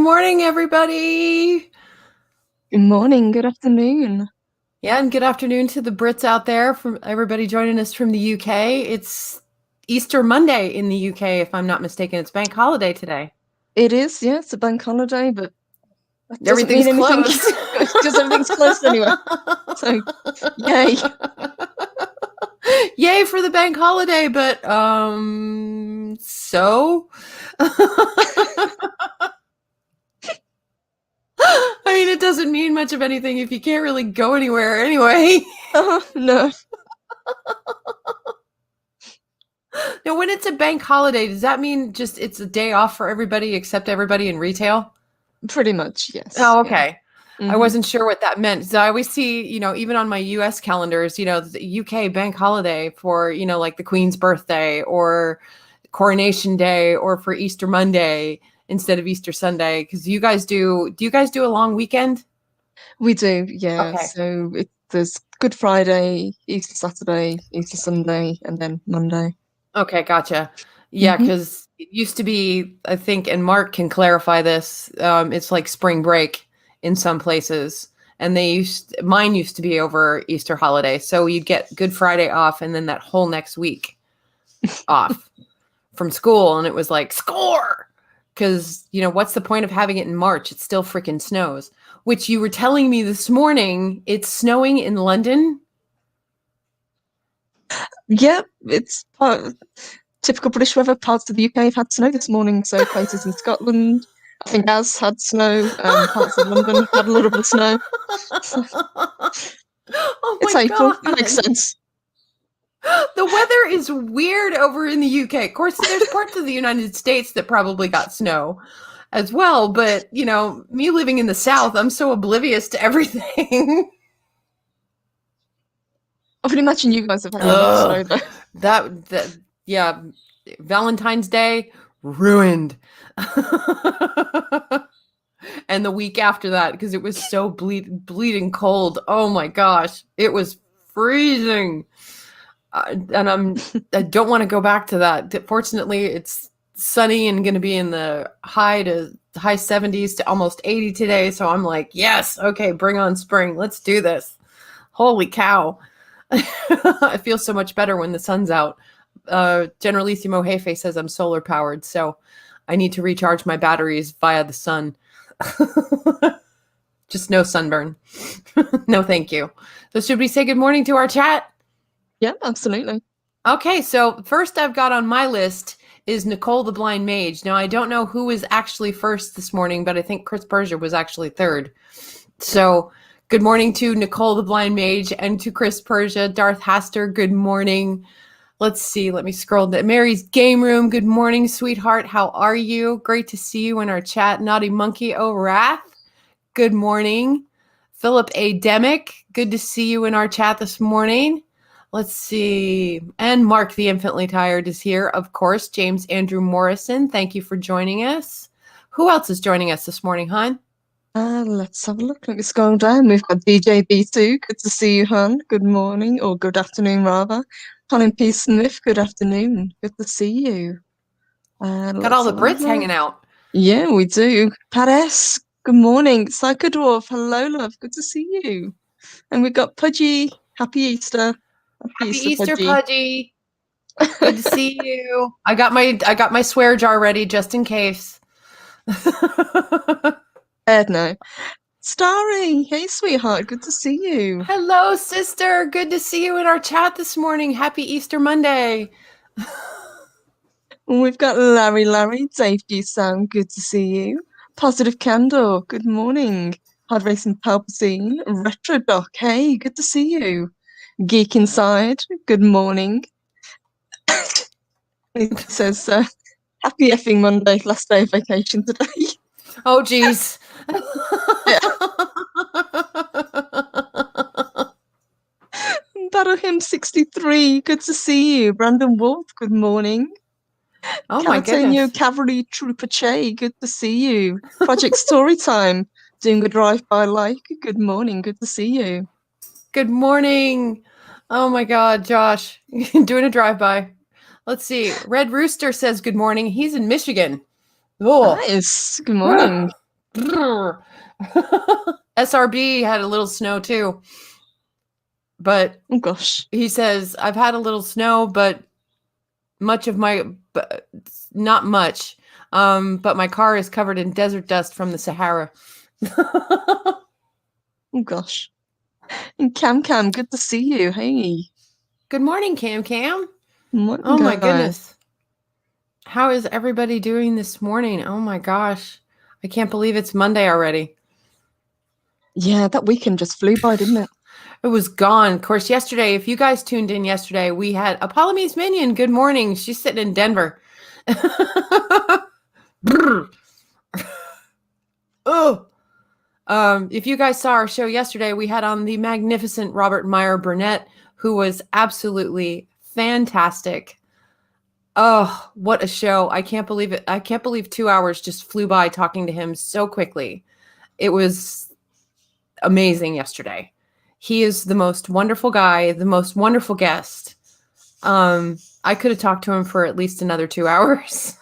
morning, everybody. Good morning, good afternoon. Yeah, and good afternoon to the Brits out there, from everybody joining us from the UK. It's Easter Monday in the UK, if I'm not mistaken. It's bank holiday today. It is, yeah, it's a bank holiday, but that doesn't mean Everything's anything closed. because everything's closed anyway. So, yay. Yay for the bank holiday, but so I mean, it doesn't mean much of anything if you can't really go anywhere anyway. No, Now, when it's a bank holiday, does that mean just it's a day off for everybody except everybody in retail? pretty much, yes. Oh, Yeah. okay. I hmm wasn't sure what that meant. So I always see, even on my US calendars, the UK bank holiday for, like the Queen's birthday or Coronation Day or for Easter Monday instead of Easter Sunday. Because do you guys do a long weekend? We do, yeah. Okay. So there's Good Friday, Easter Saturday, Easter Sunday, and then Monday. Okay, gotcha. Yeah, hmm because it used to be, I think, and Mark can clarify this, it's like spring break in some places. And mine used to be over Easter holiday. So you'd get Good Friday off and then that whole next week off from school. And it was like, score! Because, what's the point of having it in March? It still freaking snows. Which you were telling me this morning, it's snowing in London. Yeah, it's typical British weather. Parts of the UK have had snow this morning, so places in Scotland, I think, has had snow. Parts of London had a little bit of snow. Oh It's my April. God. It makes sense. The weather is weird over in the UK. Of course, there's parts of the United States that probably got snow as well, but me living in the South, I'm so oblivious to everything. I can imagine you guys have had a lot of snow Ugh. though. That yeah, Valentine's Day ruined. And the week after that, because it was so bleeding cold. Oh my gosh, it was freezing. And I don't want to go back to that. Fortunately, it's sunny and going to be in the high 70s to almost 80 today. So I'm like, yes, okay, bring on spring. Let's do this. Holy cow. I feel so much better when the sun's out. Generalissimo Hefe says I'm solar powered, so I need to recharge my batteries via the sun. Just no sunburn. No, thank you. So should we say good morning to our chat? Yeah, absolutely. Okay, so first I've got on my list is Nicole the Blind Mage. Now, I don't know who was actually first this morning, but I think Chris Persia was actually third. So good morning to Nicole the Blind Mage and to Chris Persia. Darth Haster, good morning. Let's see, let me scroll down. Mary's Game Room, good morning, sweetheart. How are you? Great to see you in our chat. Naughty Monkey O'Wrath, good morning. Philip A. Demick, good to see you in our chat this morning. Let's see. And Mark the Infinitely Tired is here, of course. James Andrew Morrison, thank you for joining us. Who else is joining us this morning, hon? Let's have a look. Let me scroll down. We've got DJ B2. Good to see you, hon. Good morning, or good afternoon, rather. Colin P. Smith, good afternoon. Good to see you. Got all Let's the have a Brits look. hanging out. Yeah, we do. Pat S., good morning. Psycho Dwarf, hello, love. Good to see you. And we've got Pudgy. Happy Easter. Happy Easter, Pudgy. Good to see you. I got my swear jar ready just in case. No. Starry, hey, sweetheart. Good to see you. Hello, sister. Good to see you in our chat this morning. Happy Easter Monday. We've got Larry, Dave G. Sound. Good to see you. Positive Candor. Good morning. Hard Racing Palpatine. Retro Doc. Hey, good to see you. Geek Inside. Good morning. It says, happy effing Monday. Last day of vacation today. Oh, geez. Yeah. Battle Hymn 63. Good to see you. Brandon Wolf. Good morning. Oh, my Calatenio goodness. Cavalry Trooper Che, good to see you. Project Storytime, doing a drive-by like. Good morning, good to see you. Good morning. Oh, my God, Josh. Doing a drive-by. Let's see. Red Rooster says good morning. He's in Michigan. Oh, Nice, good morning. SRB had a little snow too. But Oh gosh. he says, I've had a little snow, but not much. But my car is covered in desert dust from the Sahara. Oh gosh. And Cam, good to see you. Hey. Good morning, Cam. Morning, Oh my guys. goodness. How is everybody doing this morning? Oh my gosh. I can't believe it's Monday already. Yeah, that weekend just flew by, didn't it? It was gone. Of course, yesterday, if you guys tuned in yesterday, we had Apollome's Minion. Good morning. She's sitting in Denver. Oh. If you guys saw our show yesterday, we had on the magnificent Robert Meyer Burnett, who was absolutely fantastic. Oh, what a show. I can't believe it. I can't believe 2 hours just flew by talking to him so quickly. It was amazing yesterday. He is the most wonderful guy, the most wonderful guest. I could have talked to him for at least another 2 hours.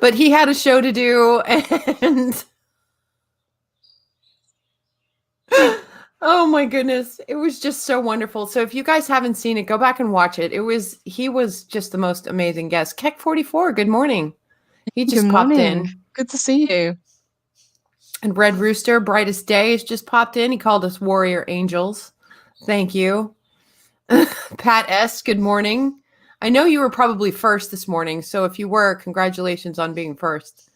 But he had a show to do, and oh my goodness, it was just so wonderful. So if you guys haven't seen it, go back and watch it. He was just the most amazing guest. Keck44, good morning. He just Good popped morning. in. Good to see you. And Red Rooster, brightest day, has just popped in. He called us warrior angels. Thank you. Pat S, good morning. I know you were probably first this morning, so if you were, congratulations on being first.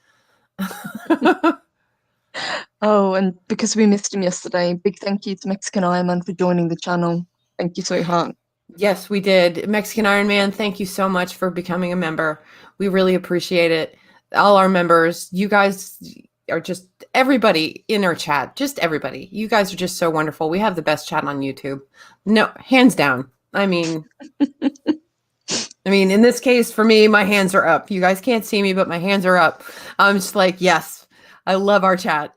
Oh, and because we missed him yesterday, big thank you to Mexican Iron Man for joining the channel. Thank you, sweetheart. Yes, we did. Mexican Iron Man, thank you so much for becoming a member. We really appreciate it. All our members, you guys are just everybody in our chat, just everybody. You guys are just so wonderful. We have the best chat on YouTube. No, hands down. I mean, in this case, for me, my hands are up. You guys can't see me, but my hands are up. I'm just like, yes, I love our chat.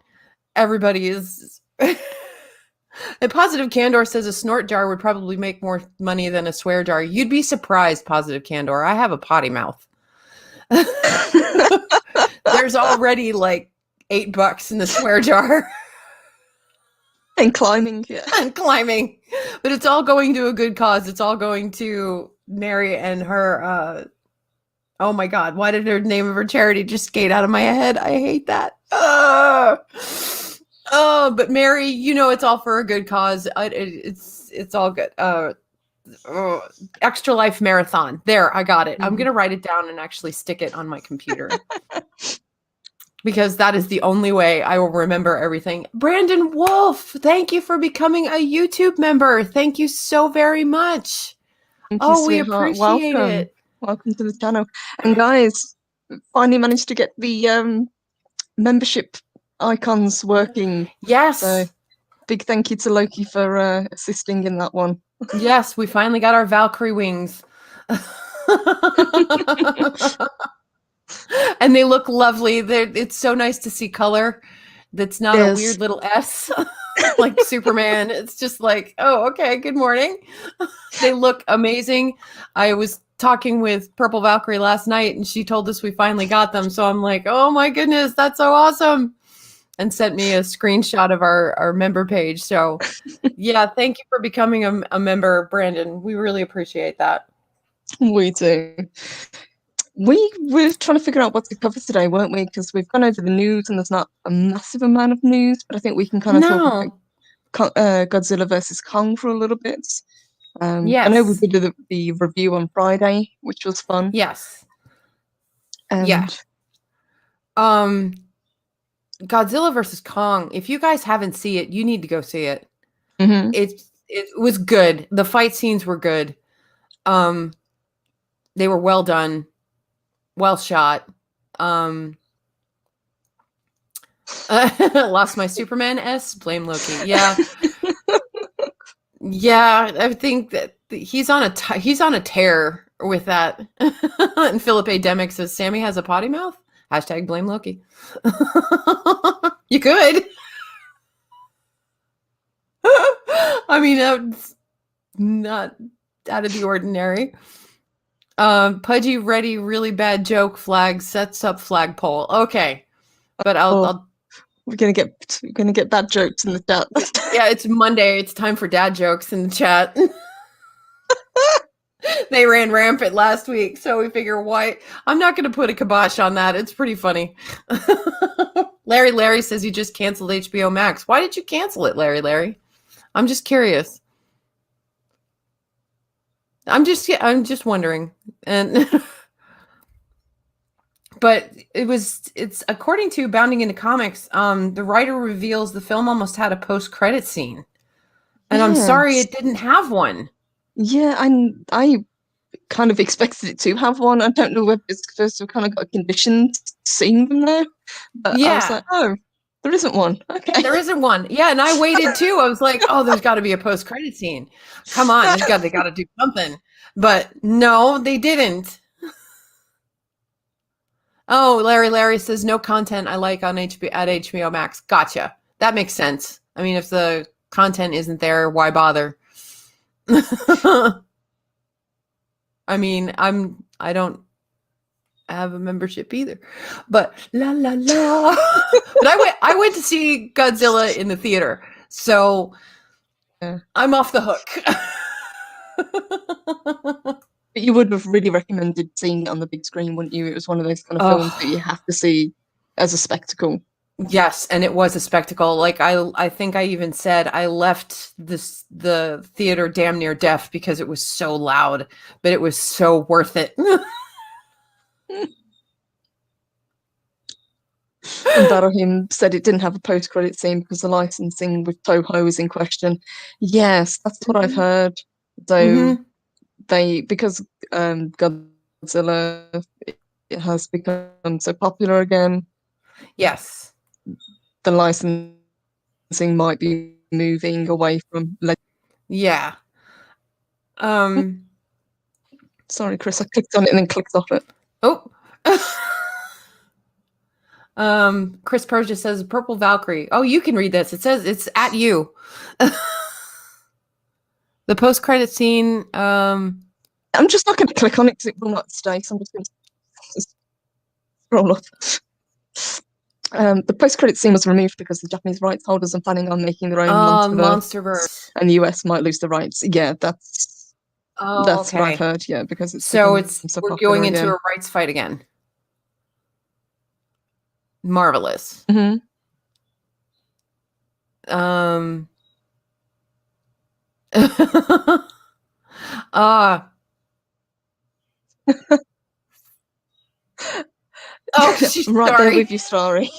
Everybody is. And Positive Candor says a snort jar would probably make more money than a swear jar. You'd be surprised, Positive Candor. I have a potty mouth. There's already like $8 in the swear jar. And climbing, yeah. And climbing. But it's all going to a good cause. It's all going to Mary and her oh my God, why did her name of her charity just skate out of my head? I hate that. Oh, but Mary, you know it's all for a good cause. It's all good. Extra Life Marathon. There, I got it. I'm going to write it down and actually stick it on my computer. Because that is the only way I will remember everything. Brandon Wolf, thank you for becoming a YouTube member. Thank you so very much. Thank you, Oh, we sweetheart. appreciate Welcome. it. Welcome to the channel. And guys, finally managed to get the membership icons working. Yes. So big thank you to Loki for assisting in that one. Yes, we finally got our Valkyrie wings. And they look lovely. It's so nice to see color. That's not a weird little S like Superman. It's just like, oh, okay, good morning. They look amazing. I was talking with Purple Valkyrie last night, and she told us we finally got them. So I'm like, oh my goodness, that's so awesome. And sent me a screenshot of our member page. So yeah, thank you for becoming a member, Brandon. We really appreciate that. We do. We were trying to figure out what to cover today, weren't we? Because we've gone over the news and there's not a massive amount of news, but I think we can kind of talk about Godzilla versus Kong for a little bit. Yes. I know we did the review on Friday, which was fun. Yes. And yeah. Godzilla versus Kong. If you guys haven't seen it, you need to go see it. Mm-hmm. It was good. The fight scenes were good. They were well done, well shot. Lost my Superman S. Blame Loki. Yeah. Yeah, I think that he's on a tear with that. And Philip A. Demick says Sammy has a potty mouth. # blame Loki. You could. I mean, that's not out of the ordinary. Pudgy ready, really bad joke flag sets up flagpole. Okay, but Oh, I'll we're gonna get bad jokes in the chat. yeah, it's Monday. It's time for dad jokes in the chat. They ran rampant last week, so we figure why I'm not going to put a kibosh on that. It's pretty funny. Larry says you just canceled HBO Max. Why did you cancel it, Larry? I'm just curious. I'm just wondering. And but it's according to Bounding into Comics, the writer reveals the film almost had a post-credit scene. And I'm sorry Yes. it didn't have one. Yeah, I kind of expected it to have one. I don't know whether it's because we kind of got conditioned seeing them there, but I was Yeah. like, oh, there isn't one. Okay. There isn't one. Yeah, and I waited too. I was like, oh, there's got to be a post-credit scene. Come on, they got to do something. But no, they didn't. Oh, Larry says no content I like on HBO Max. Gotcha. That makes sense. I mean, if the content isn't there, why bother? I mean, I don't have a membership either. But la la la. But I went to see Godzilla in the theater. So Yeah. I'm off the hook. But you would have really recommended seeing it on the big screen, wouldn't you? It was one of those kind of films that you have to see as a spectacle. Yes, and it was a spectacle. Like I think I even said I left the theater damn near deaf because it was so loud, but it was so worth it. And Darahim said it didn't have a post-credit scene because the licensing with Toho was in question. Yes, that's what I've heard. So because Godzilla it has become so popular again. Yes. The licensing might be moving away from. Yeah. Sorry, Chris, I clicked on it and then clicked off it. Oh. Chris Persia says Purple Valkyrie. Oh, you can read this. It says it's at you. The post-credit scene. I'm just not going to click on it because it will not stay. So I'm just going to scroll up. The post-credit scene was removed because the Japanese rights holders are planning on making their own Monsterverse, and the US might lose the rights. Yeah, that's what I've heard. Yeah, because it's so we're going again. into a rights fight again. Marvelous. Mm-hmm. Oh, she's right sorry. there with you, sorry.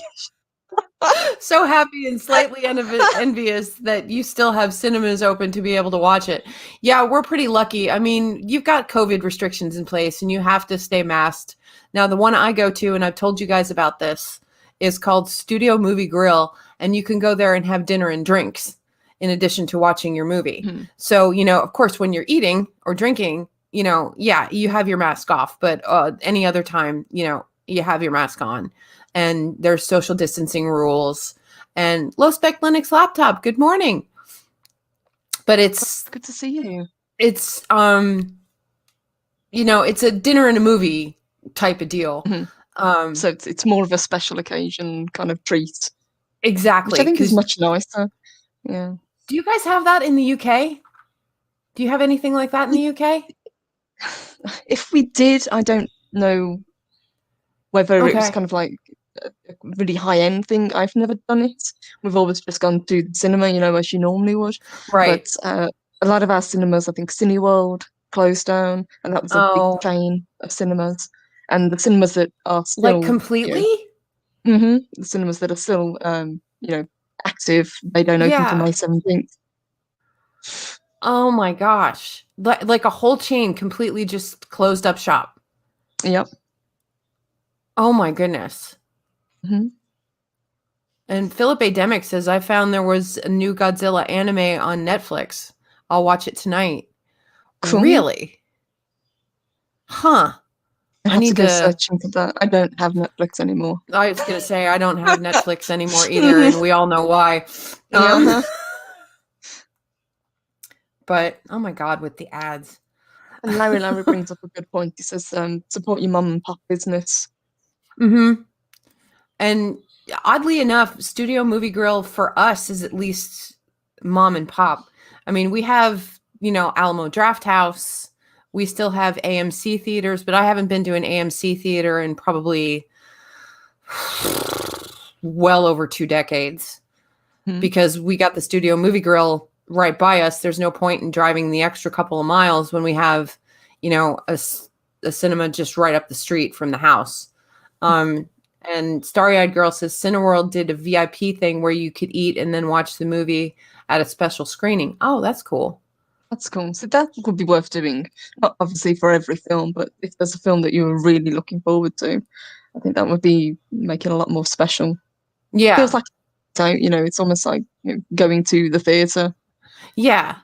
So happy and slightly envious that you still have cinemas open to be able to watch it. Yeah, we're pretty lucky. I mean, you've got COVID restrictions in place and you have to stay masked. Now, the one I go to, and I've told you guys about this, is called Studio Movie Grill, and you can go there and have dinner and drinks in addition to watching your movie. Mm-hmm. So, of course, when you're eating or drinking, yeah, you have your mask off, but any other time, you have your mask on. And there's social distancing rules. And low spec Linux laptop, good morning. But it's good to see you. It's it's a dinner and a movie type of deal. Mm-hmm. So it's more of a special occasion kind of treat. Exactly. Which I think is much nicer. Yeah. Do you guys have that in the UK? Do you have anything like that in the UK? If we did, I don't know whether it was kind of like a really high-end thing. I've never done it. We've always just gone to the cinema, as you normally would. Right. But a lot of our cinemas, I think Cineworld closed down, and that was a big chain of cinemas. And the cinemas that are still... Like completely? The cinemas that are still, active, they don't open until May 17th. Oh my gosh. Like a whole chain completely just closed up shop. Yep. Oh my goodness. Mm-hmm. And Philip A. Demick says, I found there was a new Godzilla anime on Netflix. I'll watch it tonight. Cool. Really? Huh. I need to go searching for that. I don't have Netflix anymore. I was going to say, I don't have Netflix anymore either, and we all know why. But, oh my God, with the ads. And Larry brings up a good point. He says, support your mum and pop business. Mm-hmm. And oddly enough, Studio Movie Grill for us is at least mom and pop. I mean, we have, Alamo Draft House. We still have AMC theaters, but I haven't been to an AMC theater in probably well over 2 decades because we got the Studio Movie Grill right by us. There's no point in driving the extra couple of miles when we have, a cinema just right up the street from the house. And Starry Eyed Girl says Cineworld did a VIP thing where you could eat and then watch the movie at a special screening. Oh, that's cool. That's cool. So that would be worth doing. Not obviously for every film, but if there's a film that you're really looking forward to, I think that would be make it a lot more special. Yeah. Feels like, it's almost like going to the theatre. Yeah.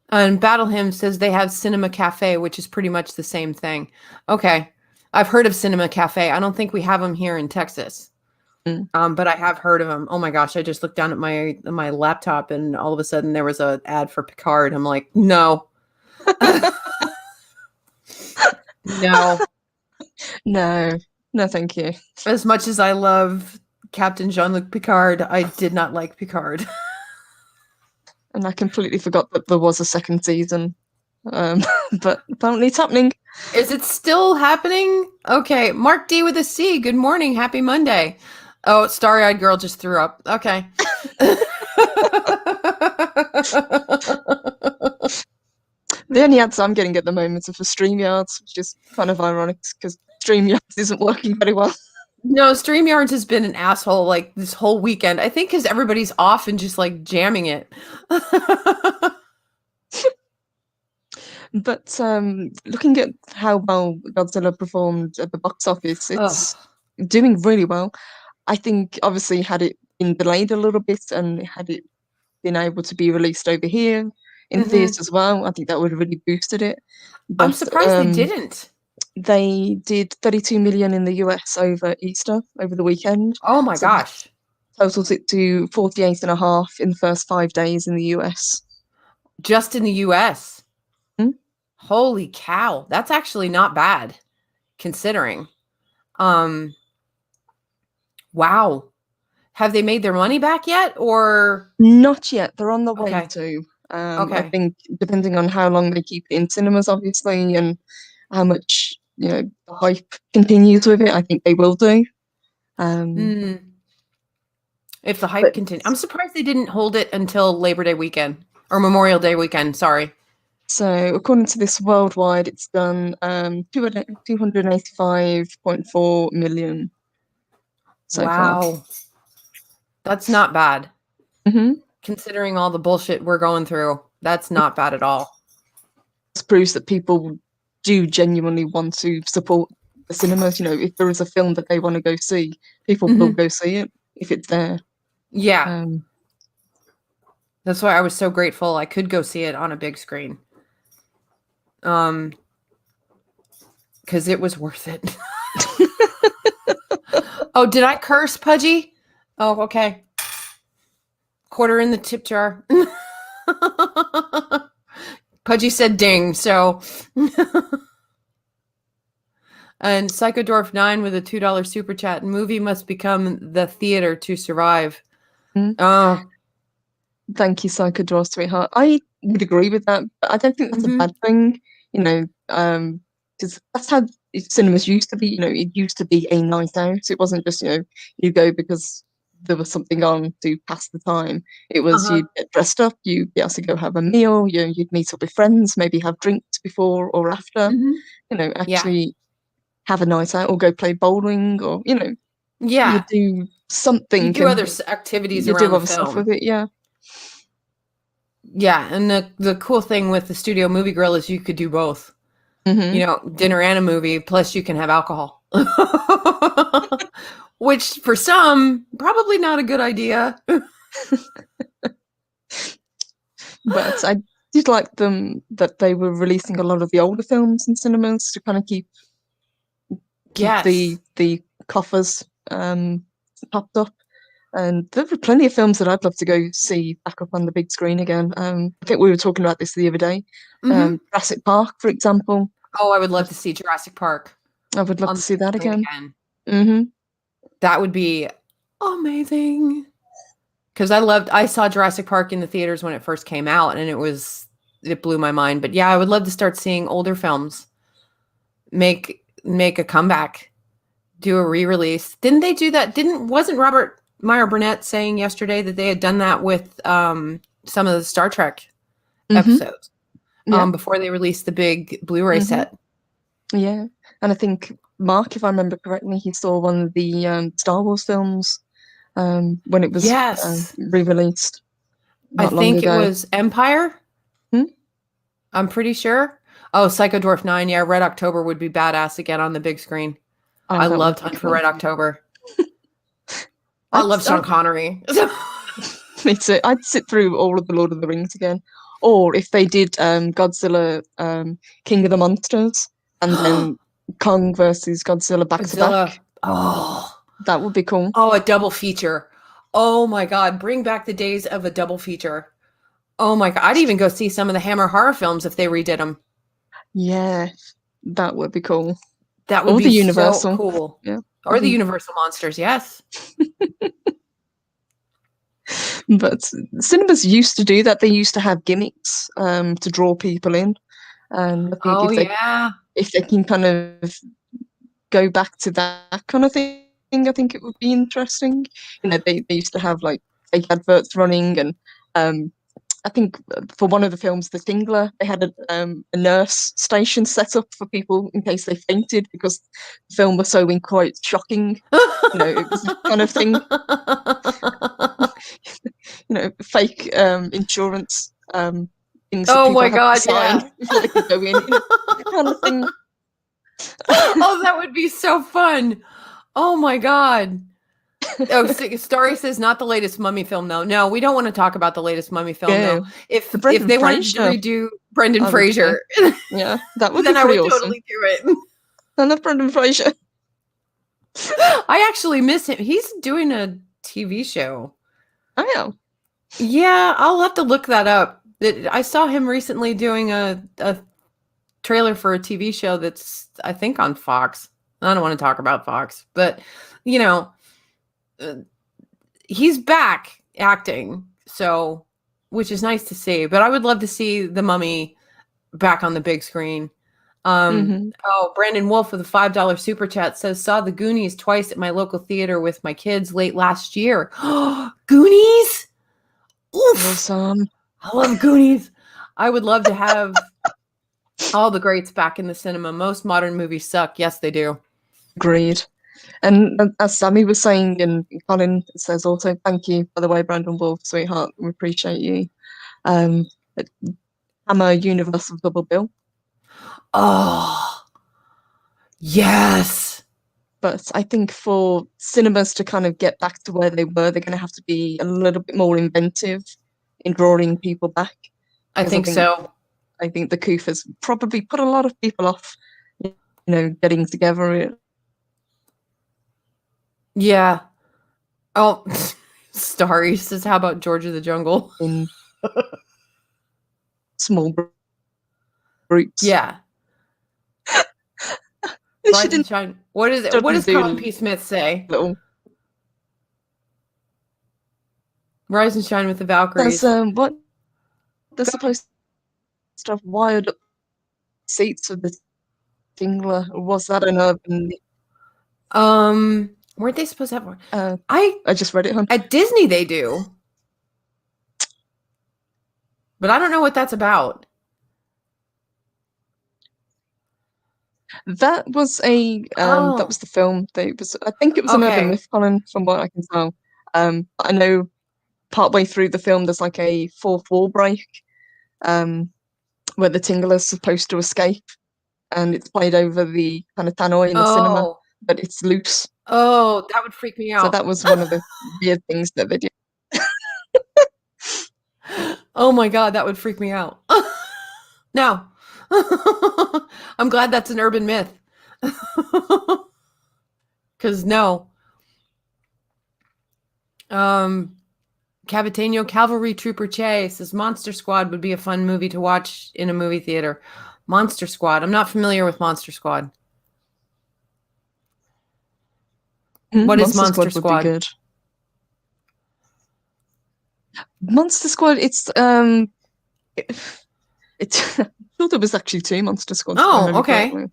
And Battle Hymn says they have Cinema Cafe, which is pretty much the same thing. Okay. I've heard of Cinema Cafe. I don't think we have them here in Texas. But I have heard of them. Oh my gosh. I just looked down at my laptop and all of a sudden there was an ad for Picard. I'm like, no. No. No, thank you. As much as I love Captain Jean-Luc Picard, I did not like Picard. And I completely forgot that there was a second season. But apparently it's happening. Is it still happening? Okay. Mark D with a C. Good morning. Happy Monday. Oh, Starry Eyed Girl just threw up. Okay. The only ads I'm getting at the moment are for StreamYards, which is kind of ironic because StreamYards isn't working very well. No, StreamYards has been an asshole like this whole weekend. I think because everybody's off and just like jamming it. But looking at how well Godzilla performed at the box office, it's doing really well. I think obviously had it been delayed a little bit and had it been able to be released over here in theaters as well, I think that would have really boosted it. But, I'm surprised they didn't. They did 32 million in the US over Easter, over the weekend. Oh my gosh. Totals it to 48.5 in the first 5 days in the US. Just in the US? Holy cow. That's actually not bad, considering. Wow. Have they made their money back yet, or? Not yet. They're on the way Okay. to. I think depending on how long they keep it in cinemas, obviously, and how much the hype continues with it, I think they will do. If the hype continues, I'm surprised they didn't hold it until Labor Day weekend or Memorial Day weekend. Sorry. So according to this, worldwide, it's done 285.4 million. So far. That's not bad. Mm-hmm. Considering all the bullshit we're going through, that's not bad at all. This proves that people do genuinely want to support the cinemas. If there is a film that they want to go see, people will go see it if it's there. Yeah. That's why I was so grateful I could go see it on a big screen. Because it was worth it. Oh, did I curse, Pudgy? Oh, okay. Quarter in the tip jar. Pudgy said ding, so. And Psychodorf 9 with a $2 super chat. Movie must become the theater to survive. Thank you, Psychodorf, sweetheart. I would agree with that, but I don't think that's a bad thing, because that's how cinemas used to be. It used to be a night out. It wasn't just, you go because there was something on to pass the time. It was you'd get dressed up, you'd be able to go have a meal, you'd meet up with friends, maybe have drinks before or after, actually have a night out or go play bowling or, you do something. You do other activities around the film. Stuff with it, yeah. Yeah, and the cool thing with the Studio Movie Grill is you could do both. Dinner and a movie, plus you can have alcohol. Which for some, probably not a good idea. But I did like them that they were releasing a lot of the older films in cinemas to kind of keep the coffers popped up. And there are plenty of films that I'd love to go see back up on the big screen again. I think we were talking about this the other day. Mm-hmm. Jurassic Park, for example. Oh, I would love to see Jurassic Park I would love on to the see that screen again. again. Mm-hmm. That would be amazing. Because I saw Jurassic Park in the theaters when it first came out, and it blew my mind. But yeah, I would love to start seeing older films make a comeback, do a re-release. Didn't they do that? Wasn't Robert Meyer Burnett saying yesterday that they had done that with some of the Star Trek episodes before they released the big Blu-ray set? Yeah, and I think Mark, if I remember correctly, he saw one of the Star Wars films when it was Yes. re-released I not long think it ago. was Empire. I'm pretty sure. Oh, Psycho Dwarf 9. Yeah, Red October would be badass again on the big screen. Oh, I that would loved be Hunt for cool. Red October. I love Sean Connery. Me too. I'd sit through all of the Lord of the Rings again. Or if they did Godzilla King of the Monsters and then Kong versus Godzilla back to back. Oh. That would be cool. Oh, a double feature. Oh my God. Bring back the days of a double feature. Oh my God. I'd even go see some of the Hammer horror films if they redid them. Yeah, that would be cool. That would Or be the so Universal. cool. Yeah. Or the Universal Monsters, yes. But cinemas used to do that. They used to have gimmicks to draw people in. And I think if they can kind of go back to that kind of thing, I think it would be interesting. You know, they used to have like fake adverts running, and I think for one of the films, The Tingler, they had a nurse station set up for people in case they fainted because the film was so quite shocking. You know, it was that kind of thing. You know, fake insurance things that people have to sign before they can go in. You know, that kind of thing. Oh, that would be so fun. Oh my God. Oh, Story says not the latest Mummy film, though. No, we don't want to talk about the latest Mummy film, though. If they wanted to redo Brendan Fraser, yeah, that would then be I would awesome. totally do it. I love Brendan Fraser. I actually miss him. He's doing a TV show. I am. Yeah, I'll have to look that up. I saw him recently doing a trailer for a TV show that's, I think, on Fox. I don't want to talk about Fox, but, you know, he's back acting, so, which is nice to see. But I would love to see The Mummy back on the big screen. Oh, Brandon Wolf with a $5 super chat says, saw The Goonies twice at my local theater with my kids late last year. Goonies? Oof. Awesome. I love Goonies. I would love to have all the greats back in the cinema. Most modern movies suck. Yes, they do. Agreed. And as Sammy was saying, and Colin says also, thank you, by the way, Brandon Wolf, sweetheart. We appreciate you. Hammer Universal Double Bill. Oh, yes. But I think for cinemas to kind of get back to where they were, they're going to have to be a little bit more inventive in drawing people back. I think so. I think the coup has probably put a lot of people off, you know, getting together. Yeah. Oh, Starry says, how about George of the Jungle? In small groups. Yeah. Rise and Shine. What is it? What does Colin P. Smith say? Rise and Shine with the Valkyries. What they're supposed to have wired up seats of the Tingler, or was that an urban? Weren't they supposed to have one? I just read it, hon. At Disney they do, but I don't know what that's about. That was that was the film. I think it was an urban myth, Colin, from what I can tell. I know partway through the film there's like a fourth wall break, where the Tingler's supposed to escape, and it's played over the kind of tannoy in the cinema, but it's loose. Oh, that would freak me out. So that was one of the weird things that they did. Oh my God, that would freak me out. No. I'm glad that's an urban myth. Because no. Cabateno Cavalry Trooper Che says Monster Squad would be a fun movie to watch in a movie theater. Monster Squad. I'm not familiar with Monster Squad. What is Monster Monster Squad would be Squad? good. Monster Squad, it's it's I thought there was actually 2 Monster Squads, if I Oh, remember okay. correctly.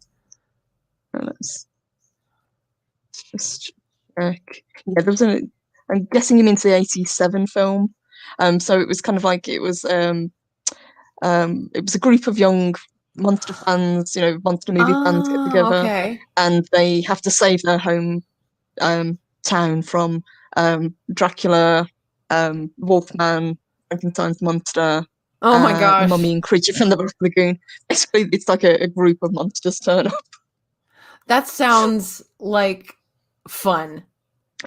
Let's just check. Yeah, there was I'm guessing you mean the 87 film. So it was kind of like it was a group of young monster fans, monster movie fans get Ah, together, okay. and they have to save their home town from Dracula, Wolfman, Frankenstein's monster, Oh my the gosh. mummy and creature from the Black Lagoon. Basically, it's like a group of monsters turn up. That sounds like fun.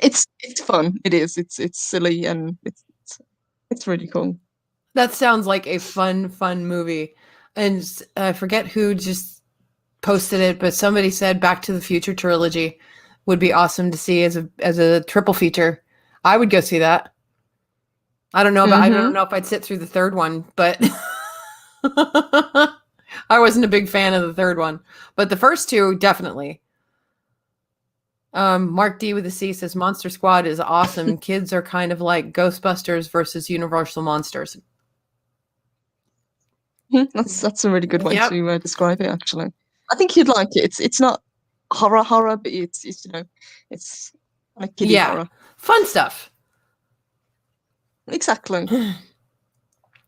It's fun. It is. It's silly and it's really cool. That sounds like a fun movie. And I forget who just posted it, but somebody said Back to the Future trilogy would be awesome to see as a triple feature. I would go see that. I don't know I don't Mm-hmm. know if I'd sit through the third one, but I wasn't a big fan of the third one. But the first two, definitely. Mark D with a C says Monster Squad is awesome. Kids are kind of like Ghostbusters versus Universal Monsters. That's a really good way Yep. to describe it. Actually, I think you'd like it. It's not horror, but it's it's kind of kiddie Yeah. horror. Fun stuff. Exactly.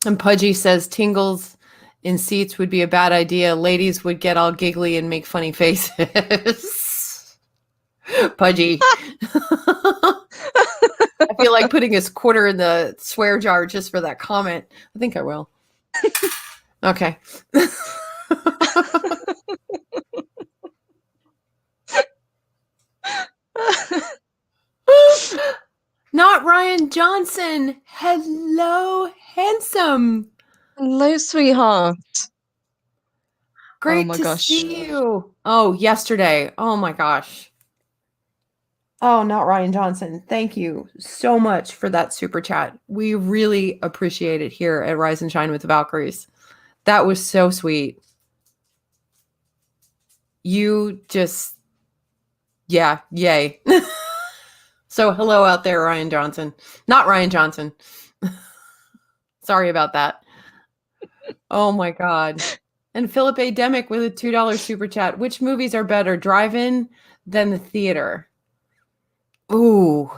And Pudgy says tingles in seats would be a bad idea. Ladies would get all giggly and make funny faces. Pudgy. I feel like putting his quarter in the swear jar just for that comment. I think I will. Okay. Not Ryan Johnson. Hello, handsome. Hello, sweetheart. Oh Great my to gosh. see you. Oh, yesterday. Oh my gosh. Oh, not Ryan Johnson. Thank you so much for that super chat. We really appreciate it here at Rise and Shine with the Valkyries. That was so sweet. You just, yeah, yay. So, hello out there, Ryan Johnson. Not Ryan Johnson. Sorry about that. Oh my God. And Philip A. Demick with a $2 super chat. Which movies are better, drive-in than the theater? Ooh.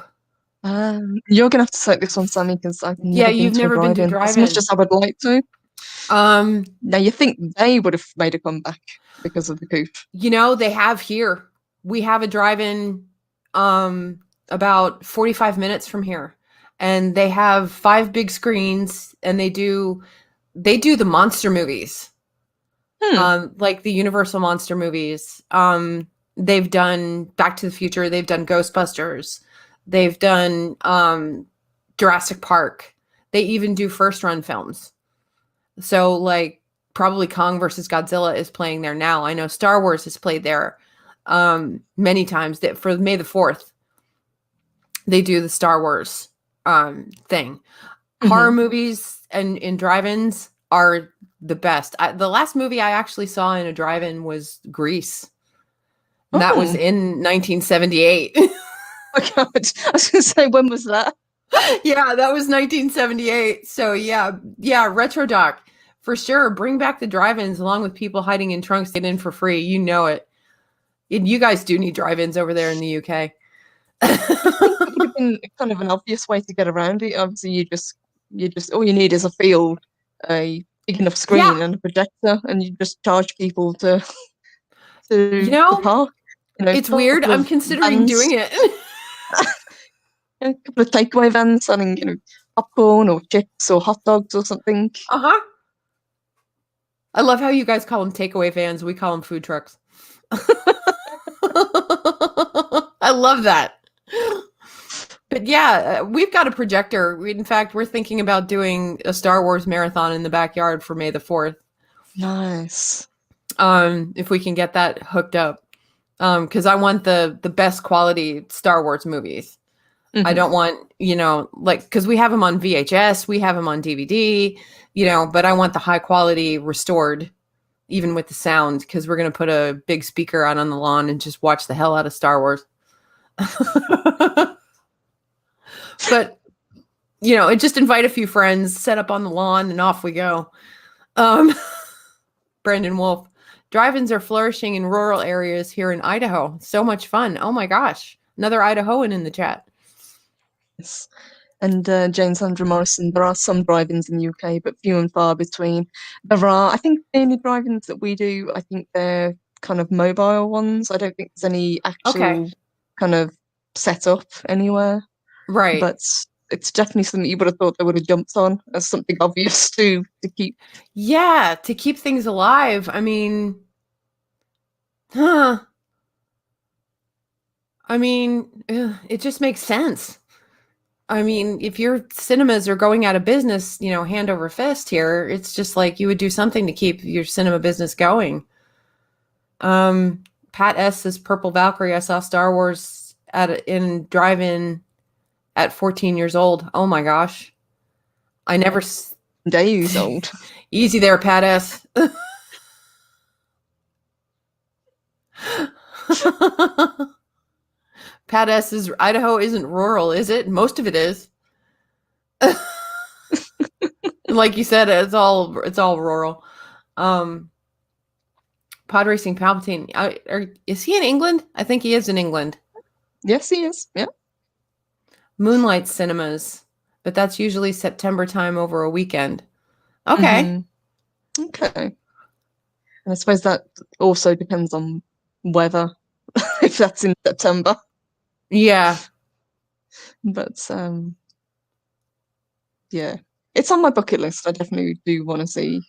You're gonna have to take this one, Sammy, because I've Yeah, never been you've to a never been to drive-in. As much drive-in. as I would like to. Um, Now you think they would have made a comeback because of the coup? they have here. We have a drive-in about 45 minutes from here. And they have 5 big screens and they do the monster movies. Hmm. Like the Universal monster movies. They've done Back to the Future, they've done Ghostbusters, they've done Jurassic Park. They even do first run films. So like probably Kong versus Godzilla is playing there now. I know Star Wars has played there many times. That for May the 4th, they do the Star Wars thing. Horror Mm-hmm. movies and in drive-ins are the best. The last movie I actually saw in a drive-in was Grease. And that was Oh in 1978. my God. I was gonna say, when was that? Yeah, that was 1978. So yeah, retro doc for sure. Bring back the drive-ins along with people hiding in trunks get in for free. You know it. You guys do need drive-ins over there in the UK. You'd think it would have been kind of an obvious way to get around it. Obviously, you just all you need is a field, a big enough Yeah, screen, and a projector, and you just charge people to you the know, park. A it's weird. couple I'm of considering vans, doing it. a couple of takeaway vans selling, popcorn or chips or hot dogs or something. Uh-huh. I love how you guys call them takeaway vans. We call them food trucks. I love that. But yeah, we've got a projector. In fact, we're thinking about doing a Star Wars marathon in the backyard for May the 4th. Nice. If we can get that hooked up. Because I want the best quality Star Wars movies. I Hmm. don't want, like, because we have them on VHS, we have them on DVD, but I want the high quality restored, even with the sound, because we're going to put a big speaker out on the lawn and just watch the hell out of Star Wars. But, just invite a few friends, set up on the lawn, and off we go. Um, Brandon Wolf. Drive-ins are flourishing in rural areas here in Idaho. So much fun. Oh my gosh. Another Idahoan in the chat. Yes. And James Andrew Morrison, there are some drive-ins in the UK, but few and far between. There are, I think, the only drive-ins that we do, I think they're kind of mobile ones. I don't think there's any Okay. actual kind of set up anywhere. Right. But it's definitely something you would have thought they would have jumped on as something obvious to keep. Yeah, to keep things alive. I mean, huh. I mean, it just makes sense. I mean, if your cinemas are going out of business, hand over fist here, it's just like you would do something to keep your cinema business going. Pat S says Purple Valkyrie. I saw Star Wars in drive-in at 14 years old. Oh my gosh. I never Days old. Easy there, Pat S. Pat S is Idaho isn't rural, is it? Most of it is. Like you said, it's all rural. Um, Pod Racing Palpatine. Is he in England? I think he is in England. Yes, he is. Yeah. Moonlight Cinemas, but that's usually September time over a weekend. Okay. Mm-hmm. Okay. And I suppose that also depends on weather, if that's in September. Yeah. But yeah, it's on my bucket list. I definitely do want to see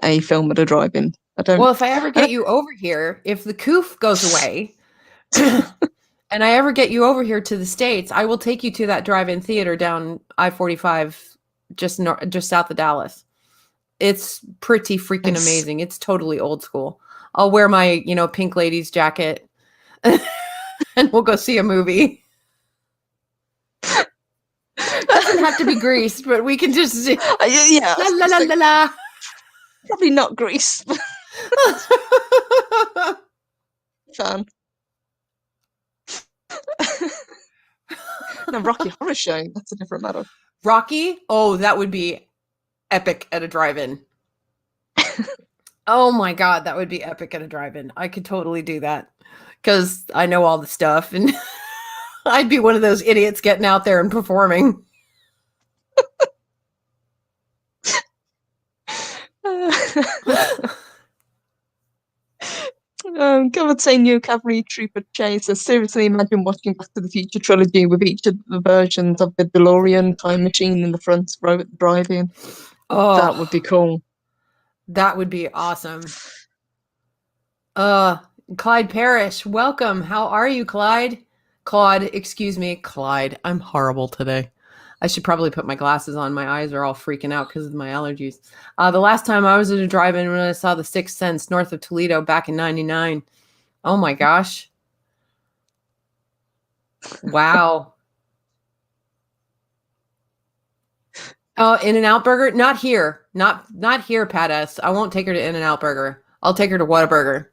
a film at a drive-in. Well, if I ever get you over here, if the coof goes away, and I ever get you over here to the States, I will take you to that drive-in theater down I-45, just south of Dallas. It's pretty freaking amazing. It's totally old school. I'll wear my, pink ladies jacket and we'll go see a movie. Doesn't have to be Grease, but we can just see. Yeah. La la la la la. Probably not Grease. Fan. No, Rocky Horror Show. That's a different matter. Rocky? Oh, that would be epic at a drive-in. Oh my God, that would be epic at a drive-in. I could totally do that because I know all the stuff and I'd be one of those idiots getting out there and performing. God say New Cavalry Trooper Chaser. Seriously, imagine watching Back to the Future trilogy with each of the versions of the DeLorean time machine in the front row at the drive-in. Oh, that would be cool. That would be awesome. Clyde Parrish, welcome. How are you, Clyde? Claude, excuse me, Clyde. I'm horrible today. I should probably put my glasses on. My eyes are all freaking out because of my allergies. The last time I was at a drive-in when I saw The Sixth Sense north of Toledo back in '99. Oh my gosh. Wow. Oh, In-N-Out Burger? Not here. Not here, Pat S. I won't take her to In-N-Out Burger. I'll take her to Whataburger.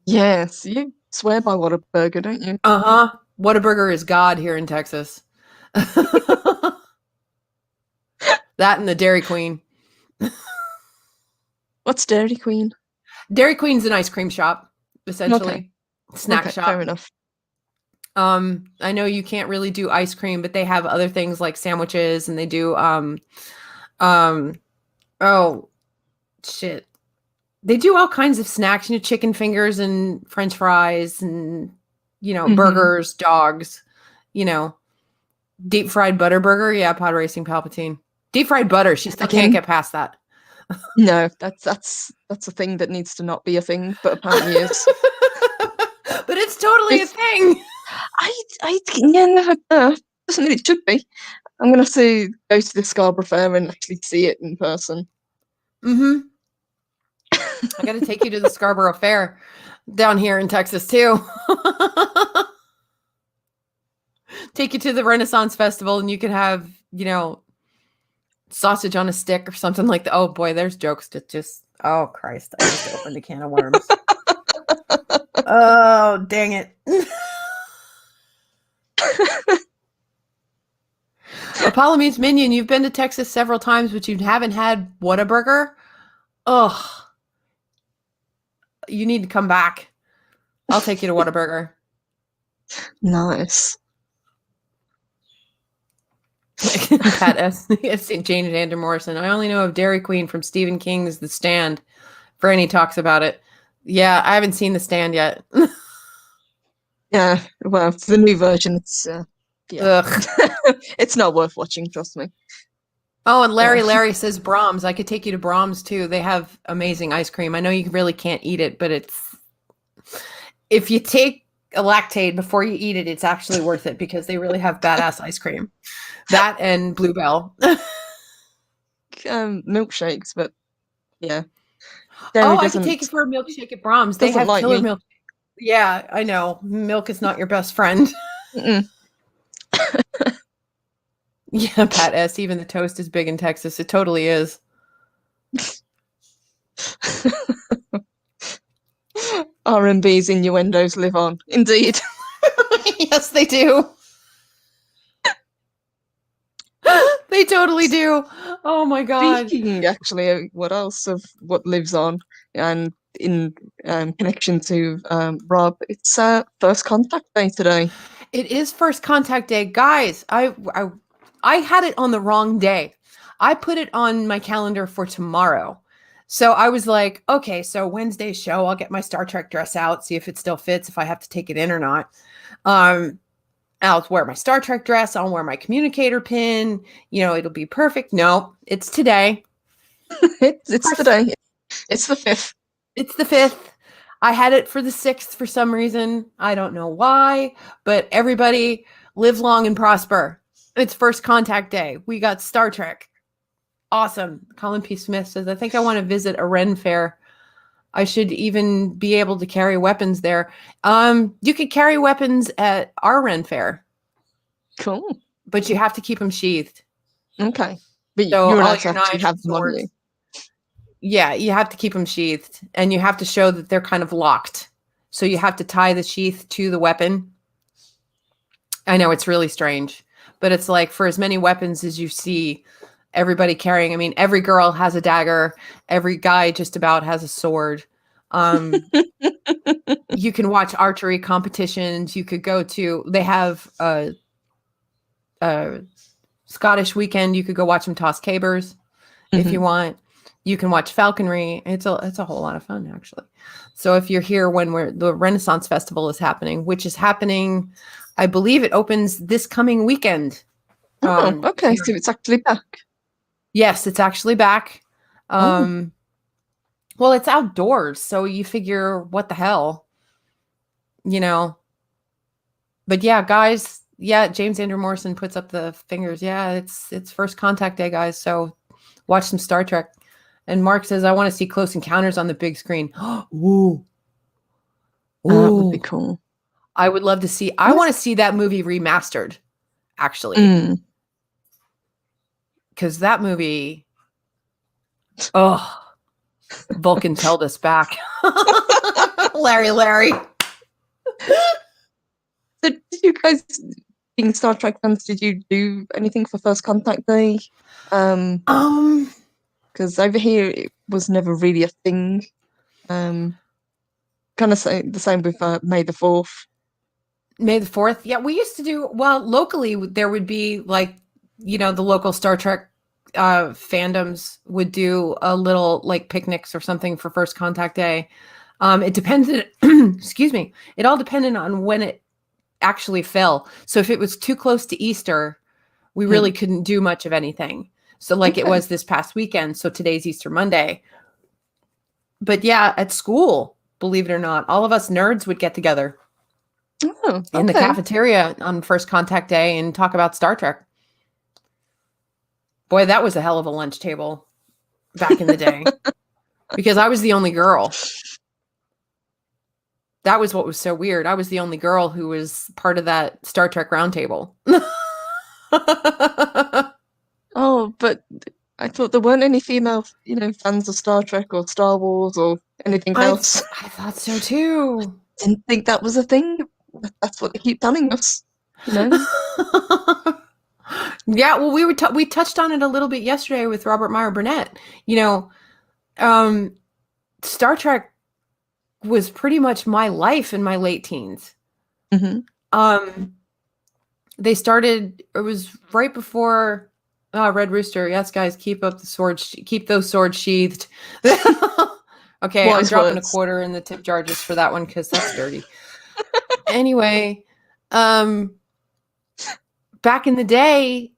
Yes, you swear by Whataburger, don't you? Uh-huh. Whataburger is God here in Texas. That and the Dairy Queen. What's Dairy Queen? Dairy Queen's an ice cream shop, essentially. Okay. Snack shop. Fair enough. I know you can't really do ice cream, but they have other things like sandwiches and they do oh shit. They do all kinds of snacks, chicken fingers and French fries and burgers, dogs, deep fried butter burger. Yeah, Pod Racing Palpatine. Deep fried butter. She still can't get past that. No, that's a thing that needs to not be a thing, but apparently is. But it's totally a thing. Doesn't mean it should be. I'm gonna have to go to the Scarborough Fair and actually see it in person. Mm-hmm. I got to take you to the Scarborough Fair down here in Texas too. take you to the Renaissance Festival and you could have, sausage on a stick or something like that. Oh boy, there's jokes to just, oh Christ, I just opened a can of worms. Oh, dang it. Apollo meets Minion, you've been to Texas several times, but you haven't had Whataburger? Ugh. You need to come back. I'll take you to Whataburger. Nice. Pat S. Jane and Andrew Morrison. I only know of Dairy Queen from Stephen King's The Stand. Franny talks about it. Yeah, I haven't seen The Stand yet. Yeah, well, for the new version, it's yeah, Ugh. it's not worth watching. Trust me. Oh, and Larry says Brahms. I could take you to Brahms too. They have amazing ice cream. I know you really can't eat it, but if you take a Lactaid before you eat it, it's actually worth it because they really have badass ice cream. That and Bluebell. Milkshakes, but yeah. I could take you for a milkshake at Brahms. They have like killer me. milk. Yeah, I know. Milk is not your best friend. Yeah, Pat S. Even the toast is big in Texas. It totally is. R&B's innuendos live on. Indeed. Yes, they do. They totally do. Oh my God. Speaking, actually, what else of what lives on and in connection to Rob, it's First Contact Day today. It is First Contact Day. Guys, I had it on the wrong day. I put it on my calendar for tomorrow. So I was like, okay, so Wednesday's show, I'll get my Star Trek dress out, see if it still fits, if I have to take it in or not. I'll wear my Star Trek dress. I'll wear my communicator pin. It'll be perfect. No, it's today. It's today. It's the 5th. It's the 5th. I had it for the 6th for some reason. I don't know why, but everybody live long and prosper. It's First Contact Day. We got Star Trek. Awesome. Colin P. Smith says, I think I want to visit a Ren fair. I should even be able to carry weapons there. You could carry weapons at our Ren fair. Cool. But you have to keep them sheathed. Okay. But so you're all allowed your to actually knives, have them on swords. you. Yeah, you have to keep them sheathed. And you have to show that they're kind of locked. So you have to tie the sheath to the weapon. I know it's really strange. But it's like for as many weapons as you see everybody carrying. I mean, every girl has a dagger. Every guy just about has a sword. You can watch archery competitions. You could go to, they have a Scottish weekend. You could go watch them toss cabers if you want. You can watch falconry. It's a whole lot of fun, actually. So if you're here when the Renaissance Festival is happening, which is happening, I believe it opens this coming weekend. Okay. So it's actually back. Yes, it's actually back. Well, it's outdoors, so you figure what the hell, But yeah, guys, James Andrew Morrison puts up the fingers. Yeah, it's First Contact Day, guys. So watch some Star Trek. And Mark says, I want to see Close Encounters on the big screen. Ooh. That would be cool. I would love to see. I want to see that movie remastered, actually. Because that movie, Vulcan held us back. Larry. So did you guys, being Star Trek fans, did you do anything for First Contact Day? Because over here it was never really a thing. Kind of the same with May the 4th. May the 4th? Yeah, we used to do, well, locally there would be like, the local Star Trek fandoms would do a little like picnics or something for First Contact Day. It depended, excuse me, it all depended on when it actually fell. So if it was too close to Easter, we really couldn't do much of anything. So like it was this past weekend. So today's Easter Monday. But yeah, at school, believe it or not, all of us nerds would get together in the cafeteria on First Contact Day and talk about Star Trek. Boy, that was a hell of a lunch table back in the day because I was the only girl. That was what was so weird. I was the only girl who was part of that Star Trek roundtable. Oh, but I thought there weren't any female, fans of Star Trek or Star Wars or anything else. I thought so too. Didn't think that was a thing. That's what they keep telling us, Yeah, well, we touched on it a little bit yesterday with Robert Meyer Burnett. Star Trek was pretty much my life in my late teens. Mm-hmm. They started. It was right before Red Rooster. Yes, guys, keep up the swords. Keep those swords sheathed. Okay, I'm dropping a quarter in the tip jar just for that one because that's dirty. Anyway, back in the day,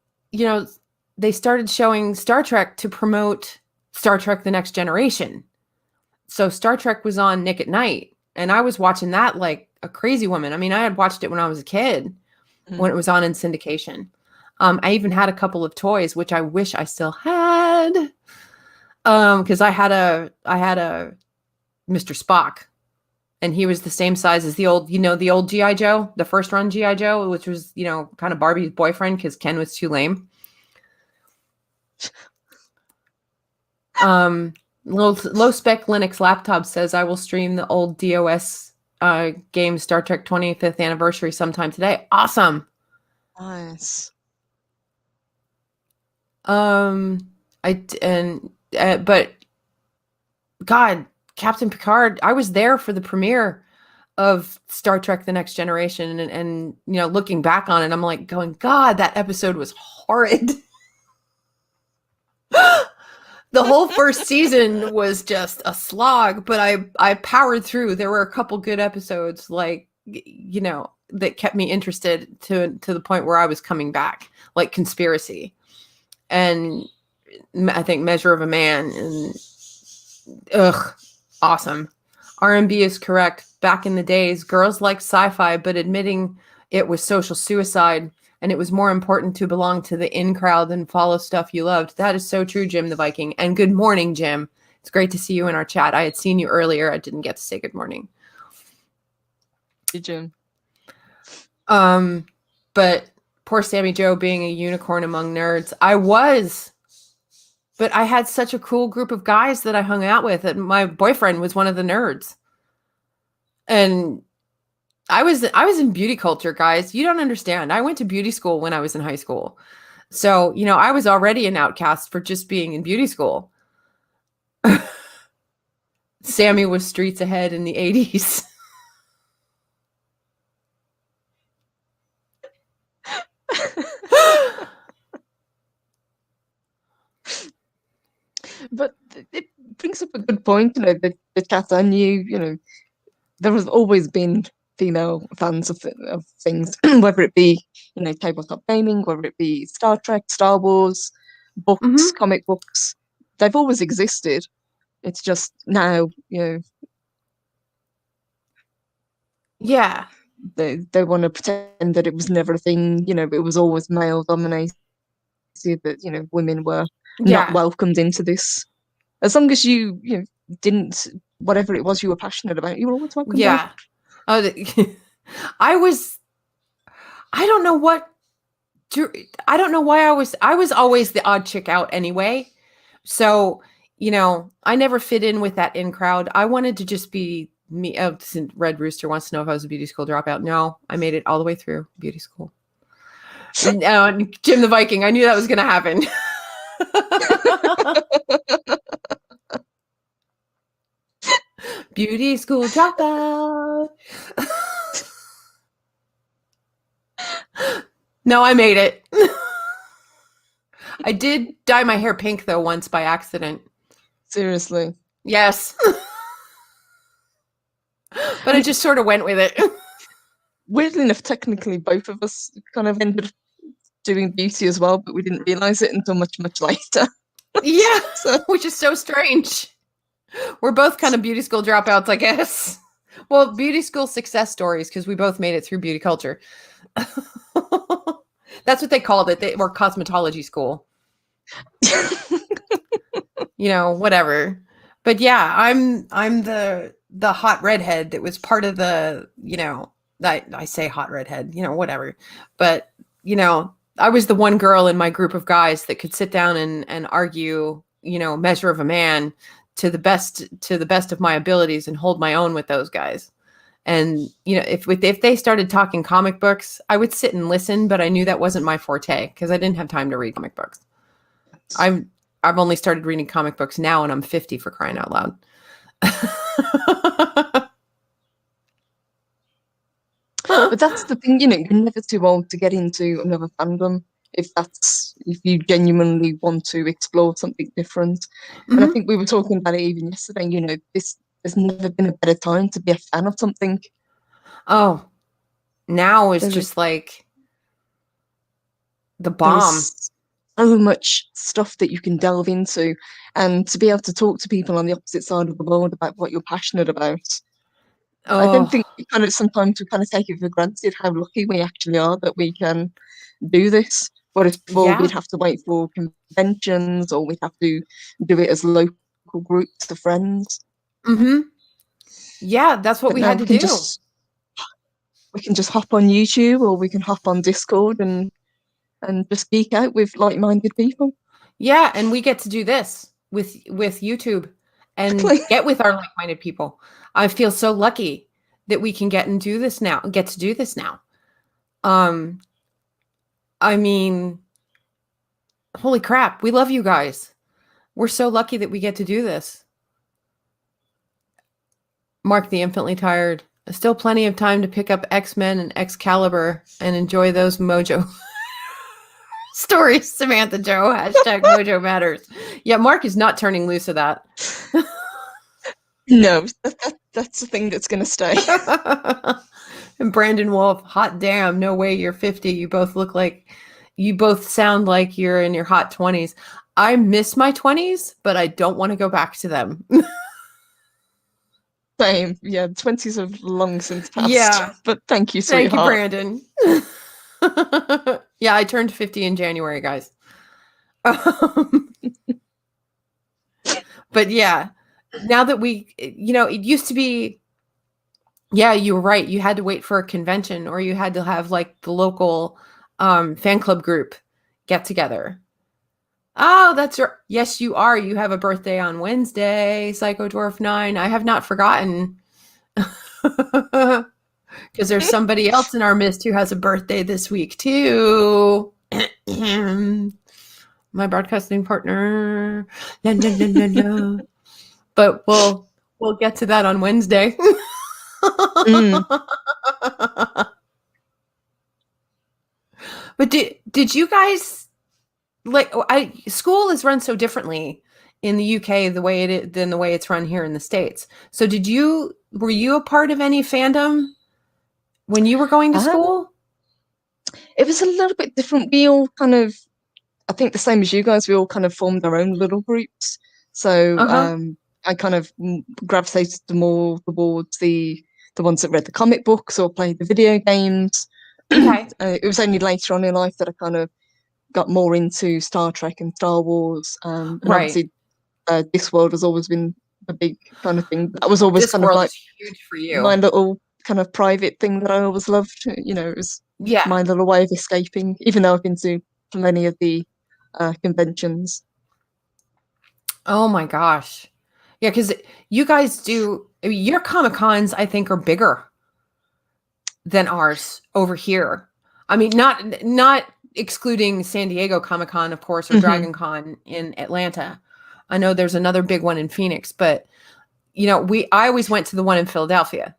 they started showing Star Trek to promote Star Trek: The Next Generation. So Star Trek was on Nick at Night, and I was watching that like a crazy woman. I mean, I had watched it when I was a kid, when it was on in syndication. I even had a couple of toys, which I wish I still had, because I had a Mr. Spock, and he was the same size as the old G.I. Joe, the first run G.I. Joe, which was, kind of Barbie's boyfriend because Ken was too lame. Low spec Linux laptop says I will stream the old DOS game Star Trek 25th anniversary sometime today. Awesome. Nice. But God, Captain Picard, I was there for the premiere of Star Trek: The Next Generation, and looking back on it, I'm like going, God, that episode was horrid. The whole first season was just a slog, but I powered through. There were a couple good episodes, like, that kept me interested to the point where I was coming back, like Conspiracy, and I think Measure of a Man, and awesome. RMB is correct. Back in the days, girls liked sci-fi, but admitting it was social suicide, and it was more important to belong to the in crowd than follow stuff you loved. That is so true, Jim the Viking. And good morning, Jim. It's great to see you in our chat. I had seen you earlier. I didn't get to say good morning. Hey, Jim. But poor Sammy Joe being a unicorn among nerds. I was. But I had such a cool group of guys that I hung out with, and my boyfriend was one of the nerds. And I was in beauty culture, guys. You don't understand. I went to beauty school when I was in high school. So, I was already an outcast for just being in beauty school. Sammy was streets ahead in the 80s. But it brings up a good point, the chat I knew, there has always been female fans of things, whether it be, tabletop gaming, whether it be Star Trek, Star Wars, books, comic books. They've always existed. It's just now, Yeah. They want to pretend that it was never a thing, it was always male dominated, that, women were not welcomed into this. As long as you didn't, whatever it was you were passionate about, you were always welcome. Yeah. I don't know why I was always the odd chick out anyway. So, I never fit in with that in crowd. I wanted to just be me. Red Rooster wants to know if I was a beauty school dropout. No, I made it all the way through beauty school. Jim the Viking, I knew that was going to happen. Beauty school dropout. No, I made it. I did dye my hair pink though once by accident. Seriously? Yes. But I just sort of went with it. Weirdly enough, technically both of us kind of ended up doing beauty as well, but we didn't realize it until much, much later. Yeah, which is so strange. We're both kind of beauty school dropouts, I guess. Well, beauty school success stories, because we both made it through beauty culture. That's what they called it. They were cosmetology school. Whatever. But yeah, I'm the the hot redhead that was part of the, I say hot redhead, whatever. But, I was the one girl in my group of guys that could sit down and argue, Measure of a Man to the best of my abilities and hold my own with those guys. And, if they started talking comic books, I would sit and listen, but I knew that wasn't my forte because I didn't have time to read comic books. I've only started reading comic books now, and I'm 50, for crying out loud. But that's the thing, you're never too old to get into another fandom if you genuinely want to explore something different. And I think we were talking about it even yesterday, there's never been a better time to be a fan of something. Oh, now is just like the bomb. There's so much stuff that you can delve into, and to be able to talk to people on the opposite side of the world about what you're passionate about. I don't think sometimes we kind of take it for granted how lucky we actually are that we can do this. Whereas before we'd have to wait for conventions, or we'd have to do it as local groups of friends. Yeah, that's what we had to do. We can just hop on YouTube, or we can hop on Discord and just geek out with like-minded people. Yeah, and we get to do this with YouTube and get with our like-minded people. I feel so lucky that we can get to do this now. I mean, holy crap, we love you guys. We're so lucky that we get to do this. Mark the Infinitely Tired. Still plenty of time to pick up X-Men and Excalibur and enjoy those Mojo stories. Samantha Joe, #Mojo Matters. Yeah, Mark is not turning loose of that. No, that's the thing that's going to stay. And Brandon Wolf, hot damn, no way you're 50. You both sound like you're in your hot 20s. I miss my 20s, but I don't want to go back to them. Same. Yeah, 20s have long since passed. Yeah. But thank you, sweetheart. Thank you, Brandon. Yeah, I turned 50 in January, guys. But yeah, now that it used to be, yeah, you were right. You had to wait for a convention, or you had to have like the local fan club group get together. Oh, that's right. Yes, you are. You have a birthday on Wednesday, Psycho Dwarf 9. I have not forgotten. Because there's somebody else in our midst who has a birthday this week too. My broadcasting partner. La, la, la, la, la. But we'll get to that on Wednesday. But did you guys school is run so differently in the UK than the way it's run here in the States. So were you a part of any fandom when you were going to school? It was a little bit different. We all kind of, I think the same as you guys, we all kind of formed our own little groups. So I kind of gravitated more towards the ones that read the comic books or played the video games. Okay. It was only later on in life that I kind of got more into Star Trek and Star Wars. And obviously Discworld has always been a big kind of thing. That was always kind of like huge for you. My little kind of private thing that I always loved. It was my little way of escaping, even though I've been to many of the conventions. Oh my gosh. Yeah, because you guys your Comic-Cons, I think, are bigger than ours over here. I mean, not excluding San Diego Comic-Con, of course, or Dragon Con in Atlanta. I know there's another big one in Phoenix, but I always went to the one in Philadelphia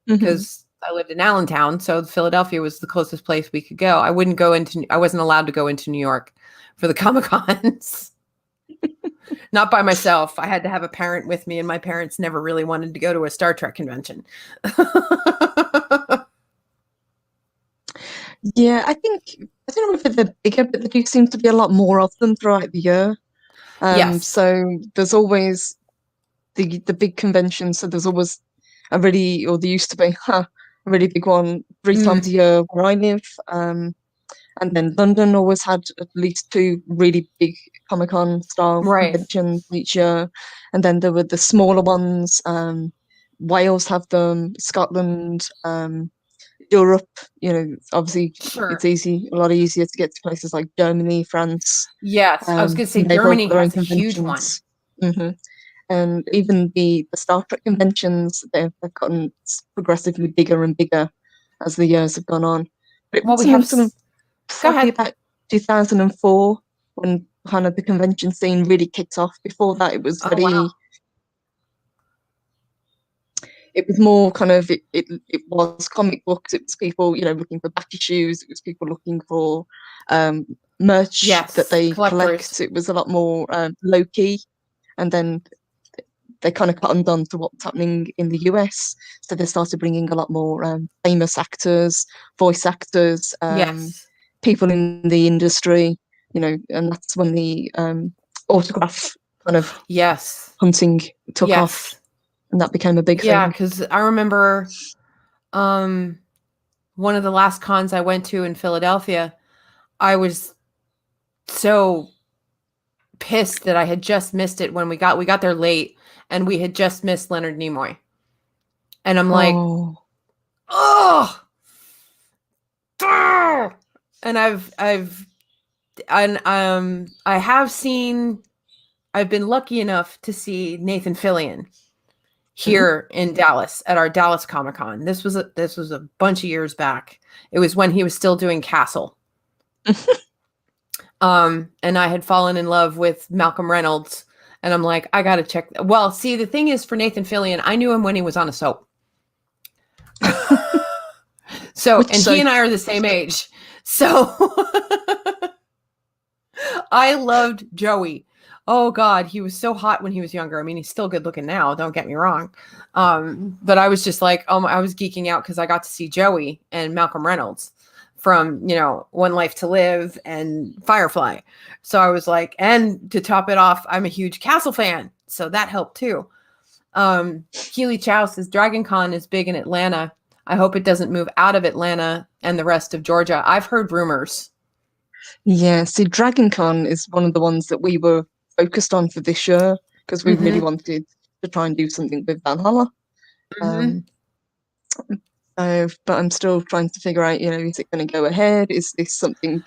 because I lived in Allentown, so Philadelphia was the closest place we could go. I wasn't allowed to go into New York for the Comic-Cons. Not by myself. I had to have a parent with me, and my parents never really wanted to go to a Star Trek convention. Yeah, I don't know if they're bigger, but there do seem to be a lot more of them throughout the year. Yes. So there's always the big convention. So there's always there used to be a really big one 3 times a year where I live. And then London always had at least 2 really big Comic-Con style conventions each year. And then there were the smaller ones, Wales have them, Scotland, Europe. Obviously Sure. it's a lot easier to get to places like Germany, France. Yes, I was going to say They've all Germany got their own has a huge one. conventions. Hmm. And even the Star Trek conventions, they've gotten progressively bigger and bigger as the years have gone on. But it Well, we wasn't have. until Go probably ahead. about 2004 when kind of the convention scene really kicked off. Before that, it was Oh wow. it was more kind of it was comic books. It was people looking for back issues. It was people looking for um, merch that Yes, they collect. collectors. It was a lot more low key, and then they kind of cottoned on to what's happening in the US. So they started bringing a lot more famous actors, voice actors, Yes. people in the industry, and that's when the autograph kind of Yes. hunting took off, Yes. and that became a big Yeah, thing. because I remember um, one of the last cons I went to in Philadelphia, I was so pissed that I had just missed it when we got there late and we had just missed Leonard Nimoy. And I'm like, Oh, oh, and I have seen, I've been lucky enough to see Nathan Fillion mhm. here in Dallas at our Dallas Comic Con. This was a bunch of years back. It was when he was still doing Castle. And I had fallen in love with Malcolm Reynolds, and I'm like, I gotta check. Well, see, the thing is, for Nathan Fillion, I knew him when he was on a soap. So, Which and he soap? and I are the same age. So I loved Joey. Oh God, he was so hot when he was younger. I mean, he's still good looking now, don't get me wrong. But I was just like, I was geeking out because I got to see Joey and Malcolm Reynolds from, One Life to Live and Firefly. So I was like, and to top it off, I'm a huge Castle fan. So that helped too. Keely Chow says Dragon Con is big in Atlanta. I hope it doesn't move out of Atlanta and the rest of Georgia. I've heard rumors. Yeah, see, Dragon Con is one of the ones that we were focused on for this year because we really Mm-hmm. wanted to try and do something with Valhalla. Mm-hmm. Um, but I'm still trying to figure out, is it going to go ahead? Is this something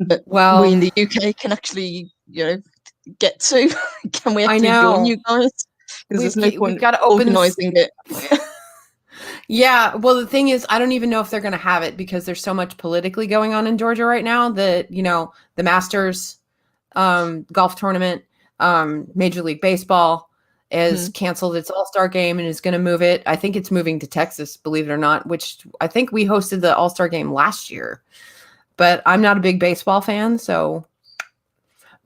that we in Well, the UK can actually, get to? Can we I actually join know you guys? Because there's no we've point got to open this. organising it. Yeah, well, the thing is, I don't even know if they're going to have it because there's so much politically going on in Georgia right now that, the Masters golf tournament, Major League Baseball has Hmm. canceled its All-Star game and is going to move it. I think it's moving to Texas, believe it or not, which I think we hosted the All-Star game last year. But I'm not a big baseball fan, so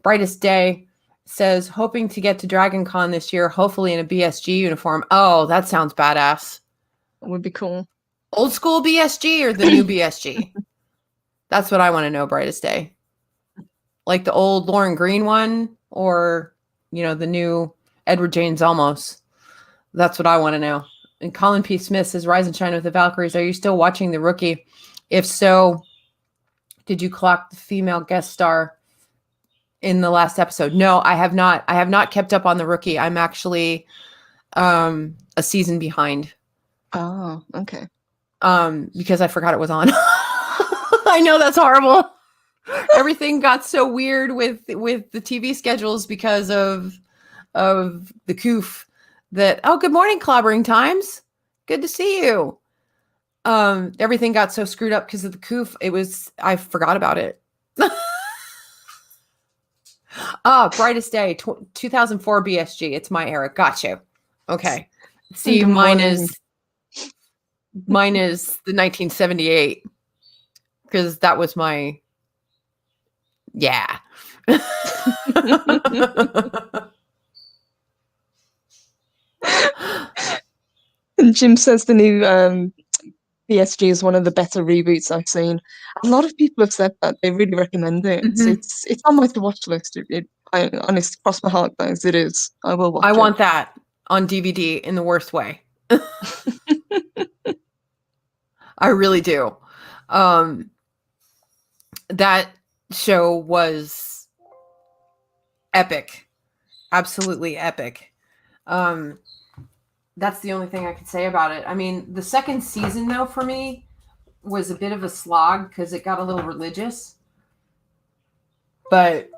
Brightest Day says hoping to get to Dragon Con this year, hopefully in a BSG uniform. Oh, that sounds badass. That would be cool. Old school BSG or the new BSG? That's what I want to know, Brightest Day. Like the old Lauren Green one or, the new Edward James Olmos. That's what I want to know. And Colin P. Smith says, Rise and Shine with the Valkyries. Are you still watching The Rookie? If so, did you clock the female guest star in the last episode? No, I have not. I have not kept up on The Rookie. I'm actually a season behind. Oh, okay. Because I forgot it was on. I know that's horrible. Everything got so weird with the TV schedules because of the coof that, oh, good morning, Clobbering Times. Good to see you. Everything got so screwed up because of the coof. I forgot about it. Brightest Day, 2004 BSG. It's my era. Gotcha. Okay. See, Good morning. mine is the 1978 because that was my, yeah. And Jim says the new PSG is one of the better reboots I've seen. A lot of people have said that they really recommend it. So Mhm. it's on my to watch list. I honestly cross my heart, guys. It is. I will I watch it. want that on DVD in the worst way. I really do. Um, that show was epic, absolutely epic. Um, that's the only thing I could say about it. I mean, the second season, though, for me was a bit of a slog because it got a little religious. But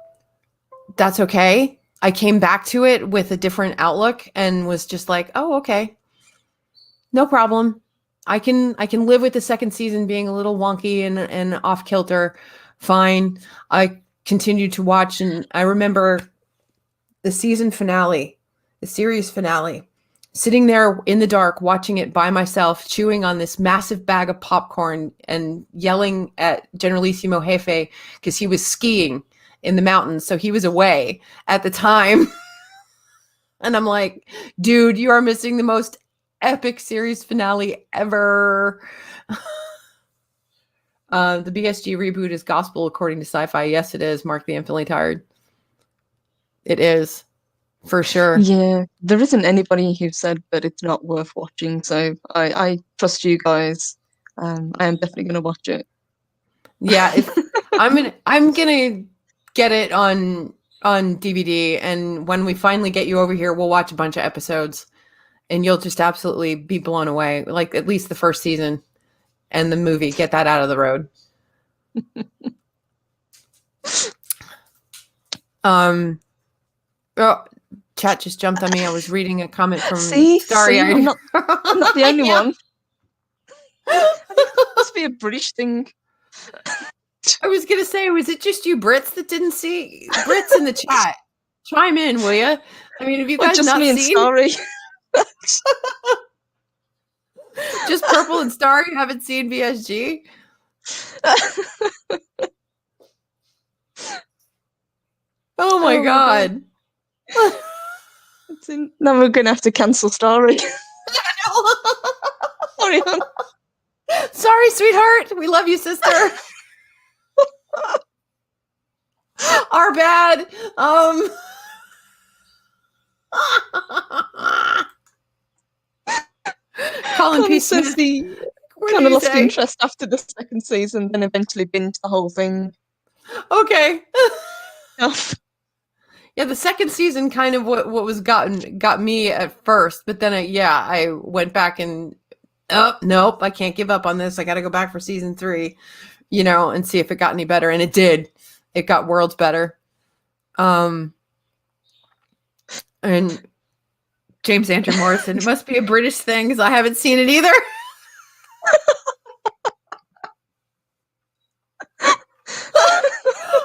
that's okay. I came back to it with a different outlook and was just like, oh, okay. No problem. I can live with the second season being a little wonky and off kilter. Fine. I continued to watch, and I remember the season finale, the series finale, sitting there in the dark watching it by myself, chewing on this massive bag of popcorn and yelling at Generalissimo Jefe because he was skiing in the mountains, so he was away at the time. And I'm like, dude, you are missing the most epic series finale ever. The BSG reboot is gospel according to Sci-Fi. Yes, it is. Mark the Infinitely Tired. It is, for sure. Yeah, there isn't anybody who said that it's not worth watching, so I trust you guys. I am definitely going to watch it. Yeah, if I'm gonna get it on DVD, and when we finally get you over here, we'll watch a bunch of episodes, and you'll just absolutely be blown away. Like at least the first season and the movie. Get that out of the road. Oh, chat just jumped on me. I was reading a comment from Starry. I'm not the only one. It must be a British thing. I was gonna say, was it just you Brits that didn't see? Brits in the chat, chime in, will you? I mean, have you guys just not me seen? And Starry. Just Purple and Starry haven't seen BSG. Oh my god! Now we're gonna have to cancel Starry. Sorry, hon. Sorry, sweetheart. We love you, sister. Our bad. Colin P. says he kind of lost interest after the second season, then eventually binged the whole thing. Okay. Yeah, the second season kind of what was got me at first, but then I went back and nope, I can't give up on this. I got to go back for season 3, and see if it got any better, and it did. It got worlds better. And James Andrew Morrison, it must be a British thing because I haven't seen it either.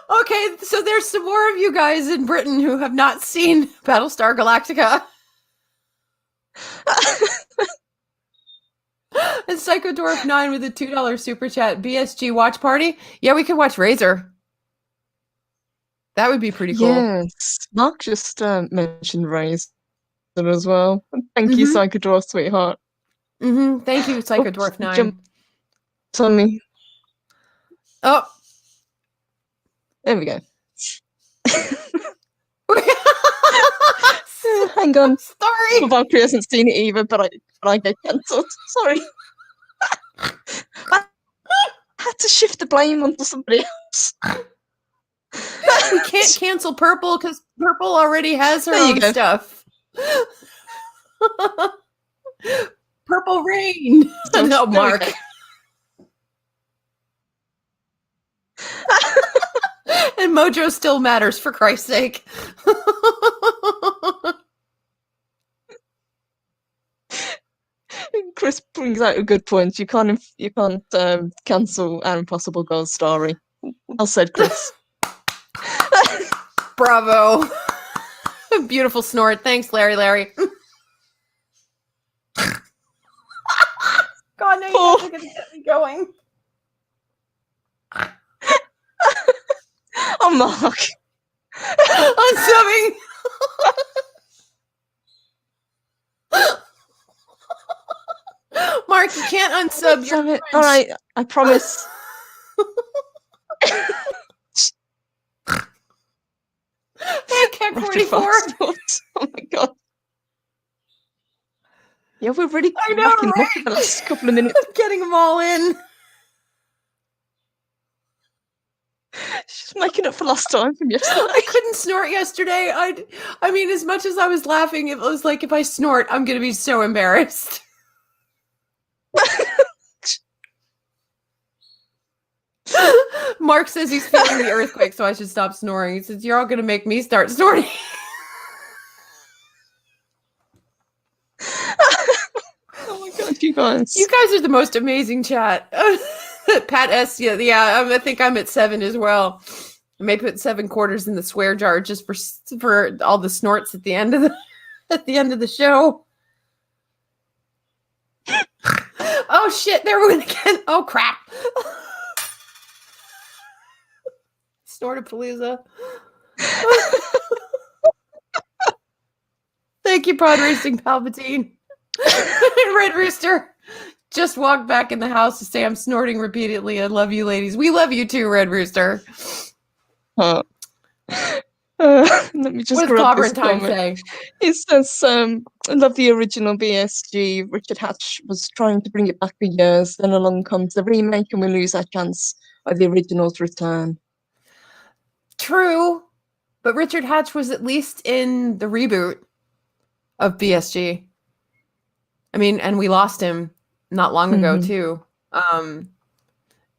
Okay, so there's some more of you guys in Britain who have not seen Battlestar Galactica. And Psycho Dwarf 9 with a $2 super chat. BSG watch party? Yeah, we could watch Razor. That would be pretty cool. Yes, Mark just mentioned Razor as well. Thank you, Psycho Dwarf, sweetheart. Thank you, Psycho Dwarf 9. Tommy. Oh. There we go. Hang on. Sorry. Valkyrie hasn't seen it either, but I get cancelled. Sorry. I had to shift the blame onto somebody else. We can't cancel Purple because Purple already has her own stuff. Purple Rain. No, Mark. And Mojo still matters, for Christ's sake. Chris brings out a good point. You can't cancel An Impossible Girls Starry. Well said, Chris. Bravo. Beautiful snort. Thanks, Larry. God, no, you guys are going to get me going. Oh, Mark. Unsubbing. Mark, you can't unsub your friends. All right, I promise. Hey, Cat 44. Oh my god. Yeah, we're really I know, racking right? up the last couple of minutes. Getting them all in. Making up for lost time from yesterday. I couldn't snort yesterday. I mean, as much as I was laughing, it was like if I snort, I'm going to be so embarrassed. Mark says he's feeling the earthquake, so I should stop snoring. He says, you're all going to make me start snorting. Oh my god, you guys. You guys are the most amazing chat. Pat S, yeah, I think I'm at 7 as well. I may put 7 quarters in the swear jar just for all the snorts at the end of the show. Oh shit, there we went again. Oh crap. Snortapalooza. Thank you, Pod Racing Palpatine. Red Rooster just walked back in the house to say I'm snorting repeatedly. I love you, ladies. We love you too, Red Rooster. Let me just grab this comment. It says, I love the original BSG. Richard Hatch was trying to bring it back for years. Then along comes the remake and we lose our chance of the original's return. True, but Richard Hatch was at least in the reboot of BSG. I mean, and we lost him not long ago too. And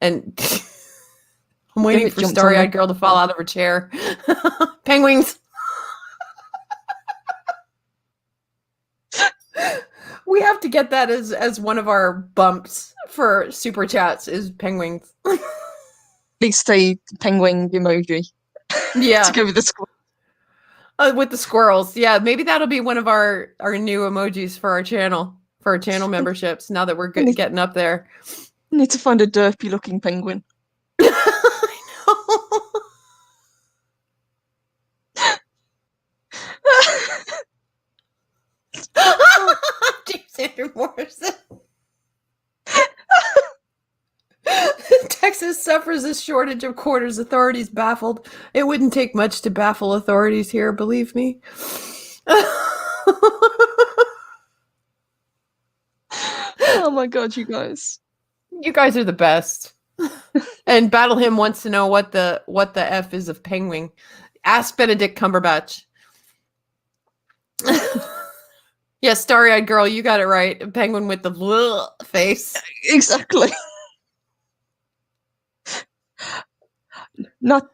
I'm waiting for Starry-Eyed Girl to fall out of her chair. Penguins. We have to get that as one of our bumps for super chats is penguins. At least a penguin emoji. Yeah. To go with the squirrel. With the squirrels. Yeah, maybe that'll be one of our new emojis for our channel memberships now that we're getting up there. I need to find a derpy looking penguin. I know. James Andrew Morrison. Texas suffers a shortage of quarters. Authorities baffled. It wouldn't take much to baffle authorities here, believe me. Oh my god, you guys. You guys are the best. And Battle Him wants to know what the F is of penguin. Ask Benedict Cumberbatch. Yeah, Starry-Eyed Girl, you got it right. A penguin with the face. Exactly. Not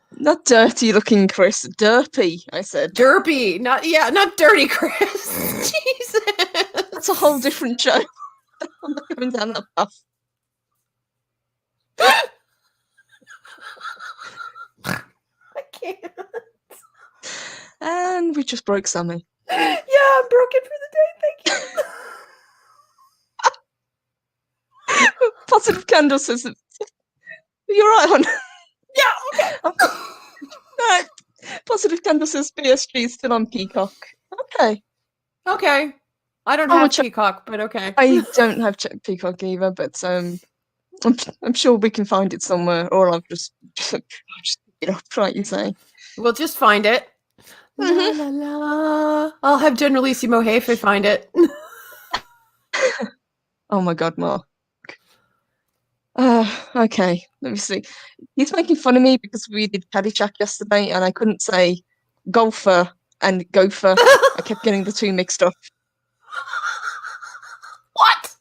dirty looking Chris, derpy, I said. Derpy, not dirty Chris. Jesus. That's a whole different show. I'm not going down that path. I can't. And we just broke Sammy. Yeah, I'm broken for the day, thank you. Positive Candle says that you're right, hon. Yeah, okay. No, Positive Candle says BSG is still on Peacock. Okay. Okay. I don't have Peacock, but okay. I don't have Peacock either, but I'm sure we can find it somewhere, or I'll just pick it up, like you say. We'll just find it. La, la, la. I'll have Generalissimo Hefe find it. Oh my god, Mark. Okay, let me see. He's making fun of me because we did Caddyshack yesterday and I couldn't say golfer and gopher. I kept getting the two mixed up. What?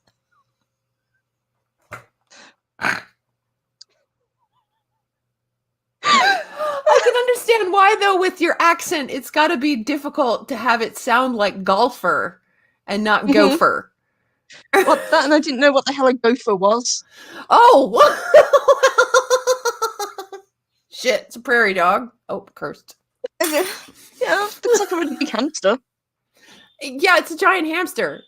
I can understand why, though, with your accent, it's got to be difficult to have it sound like golfer and not gopher. What that? And I didn't know what the hell a gopher was. Oh! Shit, it's a prairie dog. Oh, cursed. Yeah, looks like a really big hamster. Yeah, it's a giant hamster.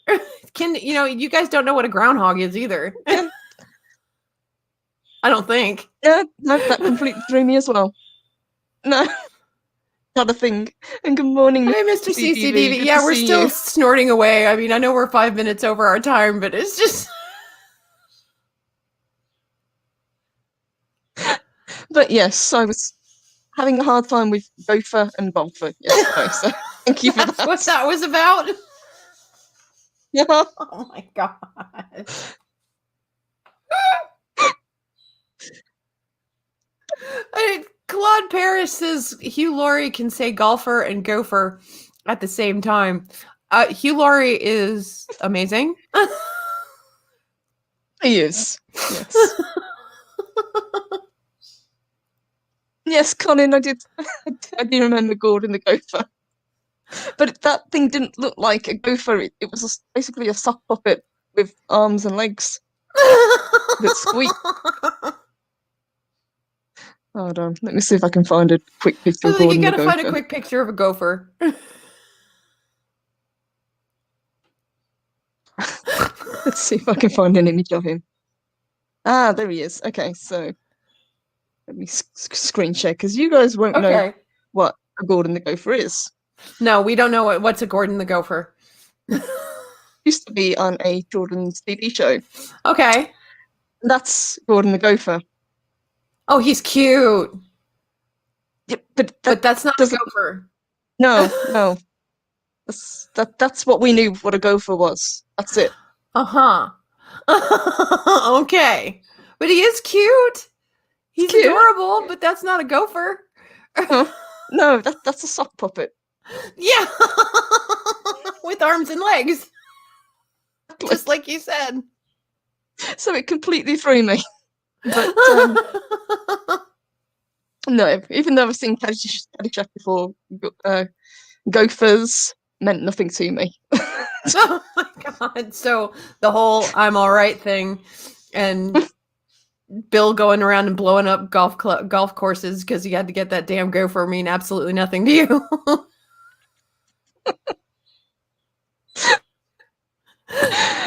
You guys don't know what a groundhog is either. I don't think. Yeah, no, that completely threw me as well. No, not a thing. And good morning, Hi, Mr. CCDV. Yeah, we're still snorting away. I mean, I know we're 5 minutes over our time, but it's just... But yes, I was having a hard time with gopher and golfer yesterday, so thank you for that. That's what that was about? Yeah. Oh my god. Claude Parrish says Hugh Laurie can say golfer and gopher at the same time. Hugh Laurie is amazing. He is. Yes. Yes, Colin, I did. I do remember Gordon the gopher. But that thing didn't look like a gopher. It was basically a sock puppet with arms and legs that squeaked. Hold on, let me see if I can find a quick picture of Gordon the gopher. You gotta find a quick picture of a gopher. Let's see if I can find an image of him. Ah, there he is. Okay, so let me screen share because you guys won't know what a Gordon the gopher is. No, we don't know what's a Gordon the gopher. Used to be on a Jordan's TV show. Okay. That's Gordon the gopher. Oh, he's cute. Yeah, but that's not a gopher. No. That's what we knew what a gopher was. That's it. Uh-huh. Okay. But he is cute. He's cute. Adorable, but that's not a gopher. No, that's a sock puppet. Yeah. With arms and legs. Just like you said. So it completely threw me. But no, even though I've seen Caddyshack before, gophers meant nothing to me. Oh my god. So the whole I'm all right thing and Bill going around and blowing up golf courses because he had to get that damn gopher mean absolutely nothing to you.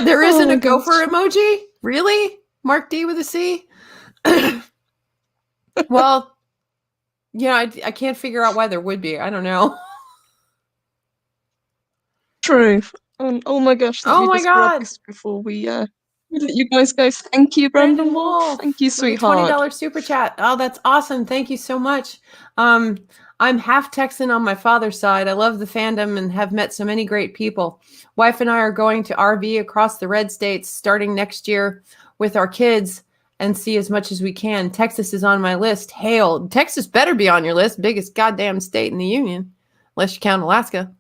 There isn't a gopher emoji? Really? Mark D with a C? Well, yeah, I can't figure out why there would be. I don't know. True. Oh my gosh. Oh my god. Before we let you guys go. Thank you, Brandon Wolf. Thank you, sweetheart. $20 super chat. Oh, that's awesome. Thank you so much. I'm half Texan on my father's side. I love the fandom and have met so many great people. Wife and I are going to RV across the red states starting next year with our kids and see as much as we can. Texas is on my list. Hail. Texas better be on your list. Biggest goddamn state in the union, unless you count Alaska.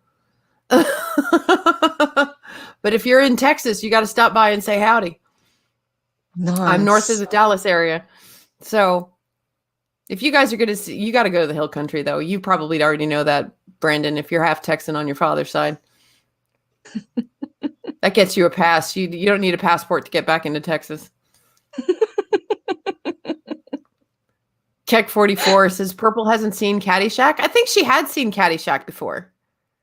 But if you're in Texas, you got to stop by and say howdy. Nice. I'm north of the Dallas area. So if you guys are going to see, you got to go to the hill country, though. You probably already know that, Brandon, if you're half Texan on your father's side. That gets you a pass. You don't need a passport to get back into Texas. Keck44 says Purple hasn't seen Caddyshack. I think she had seen Caddyshack before.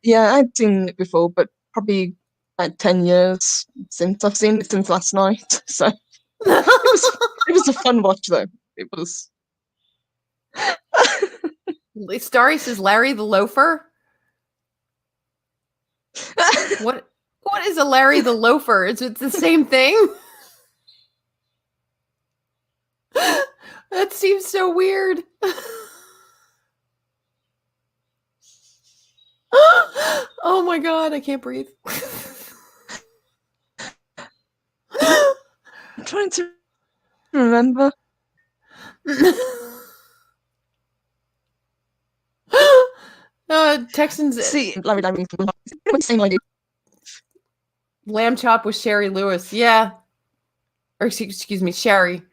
Yeah, I'd seen it before, but probably like 10 years since. I've seen it since last night. So it was a fun watch, though. It was. Starry says Larry the Loafer. What is a Larry the Loafer? It's the same thing. That seems so weird. Oh my god, I can't breathe. I'm trying to remember. Texans. See, same idea. Lamb chop with Sherry Lewis. Yeah. Or excuse me, Sherry.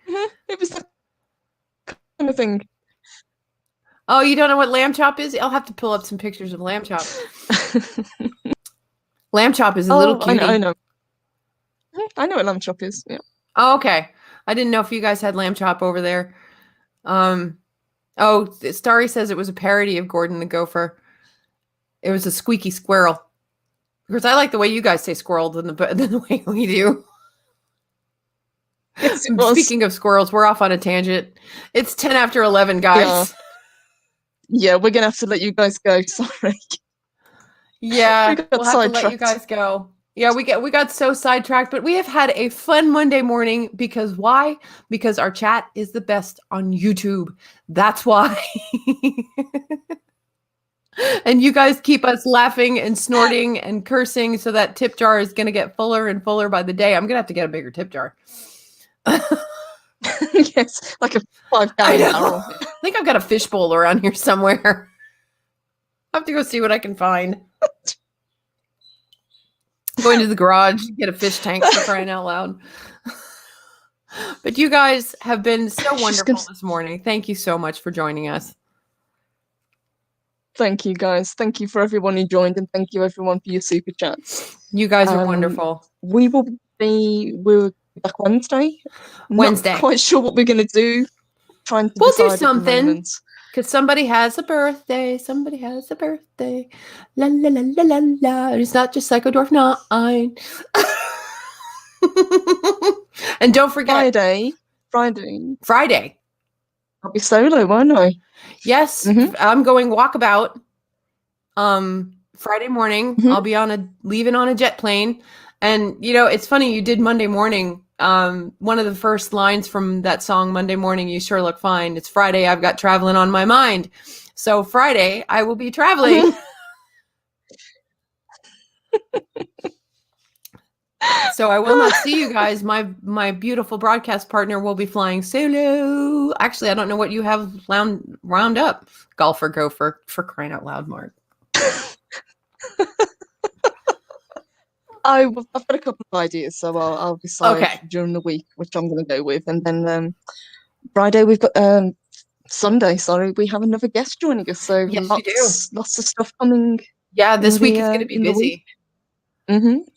It was that kind of thing. Oh, you don't know what lamb chop is? I'll have to pull up some pictures of lamb chop. Lamb chop is a little cutie. I know. I know what lamb chop is. Yeah. Oh, okay. I didn't know if you guys had lamb chop over there. Oh, Starry says it was a parody of Gordon the Gopher. It was a squeaky squirrel. Because I like the way you guys say squirrel than the way we do. Yes, Speaking of squirrels, we're off on a tangent. It's 10 after 11, guys. Yeah, we're going to have to let you guys go. Sorry. Yeah, we'll have to let you guys go. Yeah, we got so sidetracked, but we have had a fun Monday morning because why? Because our chat is the best on YouTube. That's why. And you guys keep us laughing and snorting and cursing, so that tip jar is going to get fuller and fuller by the day. I'm going to have to get a bigger tip jar. Yes, like a 5-gallon barrel. I think I've got a fishbowl around here somewhere. I have to go see what I can find. Going to the garage, get a fish tank for crying out loud. But you guys have been so wonderful this morning. Thank you so much for joining us. Thank you, guys. Thank you for everyone who joined, and thank you everyone for your super chats. You guys are wonderful. We'll be back Wednesday. Wednesday. Not quite sure what we're going to do. Trying to we'll decide do something. Because somebody has a birthday. Somebody has a birthday. La la la la la la. It's not just Psychodorf 9. And don't forget Friday. I'll be solo, won't I? Yes, I'm going walkabout. Friday morning, I'll be leaving on a jet plane. And it's funny, you did Monday morning. One of the first lines from that song, Monday Morning, You Sure Look Fine. It's Friday, I've got traveling on my mind. So Friday, I will be traveling. So I will not see you guys. My beautiful broadcast partner will be flying solo. Actually, I don't know what you have round up. Golfer gopher, for crying out loud, Mark. I've got a couple of ideas, so I'll decide during the week which I'm going to go with. And then Friday we've got Sunday. Sorry, we have another guest joining us. So yes, lots of stuff coming. Yeah, this week is going to be busy.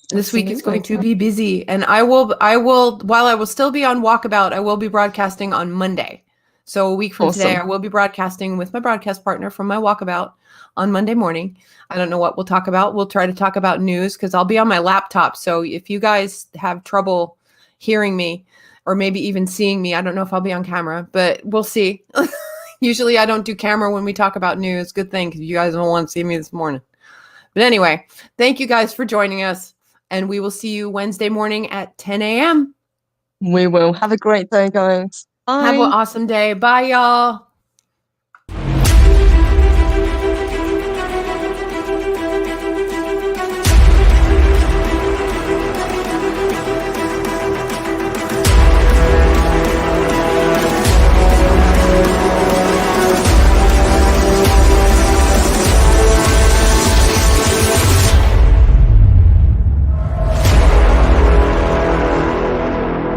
This week is going to be busy, and I will. While I will still be on walkabout, I will be broadcasting on Monday. So a week from today, I will be broadcasting with my broadcast partner from my walkabout on Monday morning. I don't know what we'll talk about. We'll try to talk about news because I'll be on my laptop. So if you guys have trouble hearing me or maybe even seeing me, I don't know if I'll be on camera, but we'll see. Usually I don't do camera when we talk about news. Good thing, because you guys don't want to see me this morning. But anyway, thank you guys for joining us, and we will see you Wednesday morning at 10 a.m. We will. Have a great day, guys. Bye. Have an awesome day. Bye, y'all.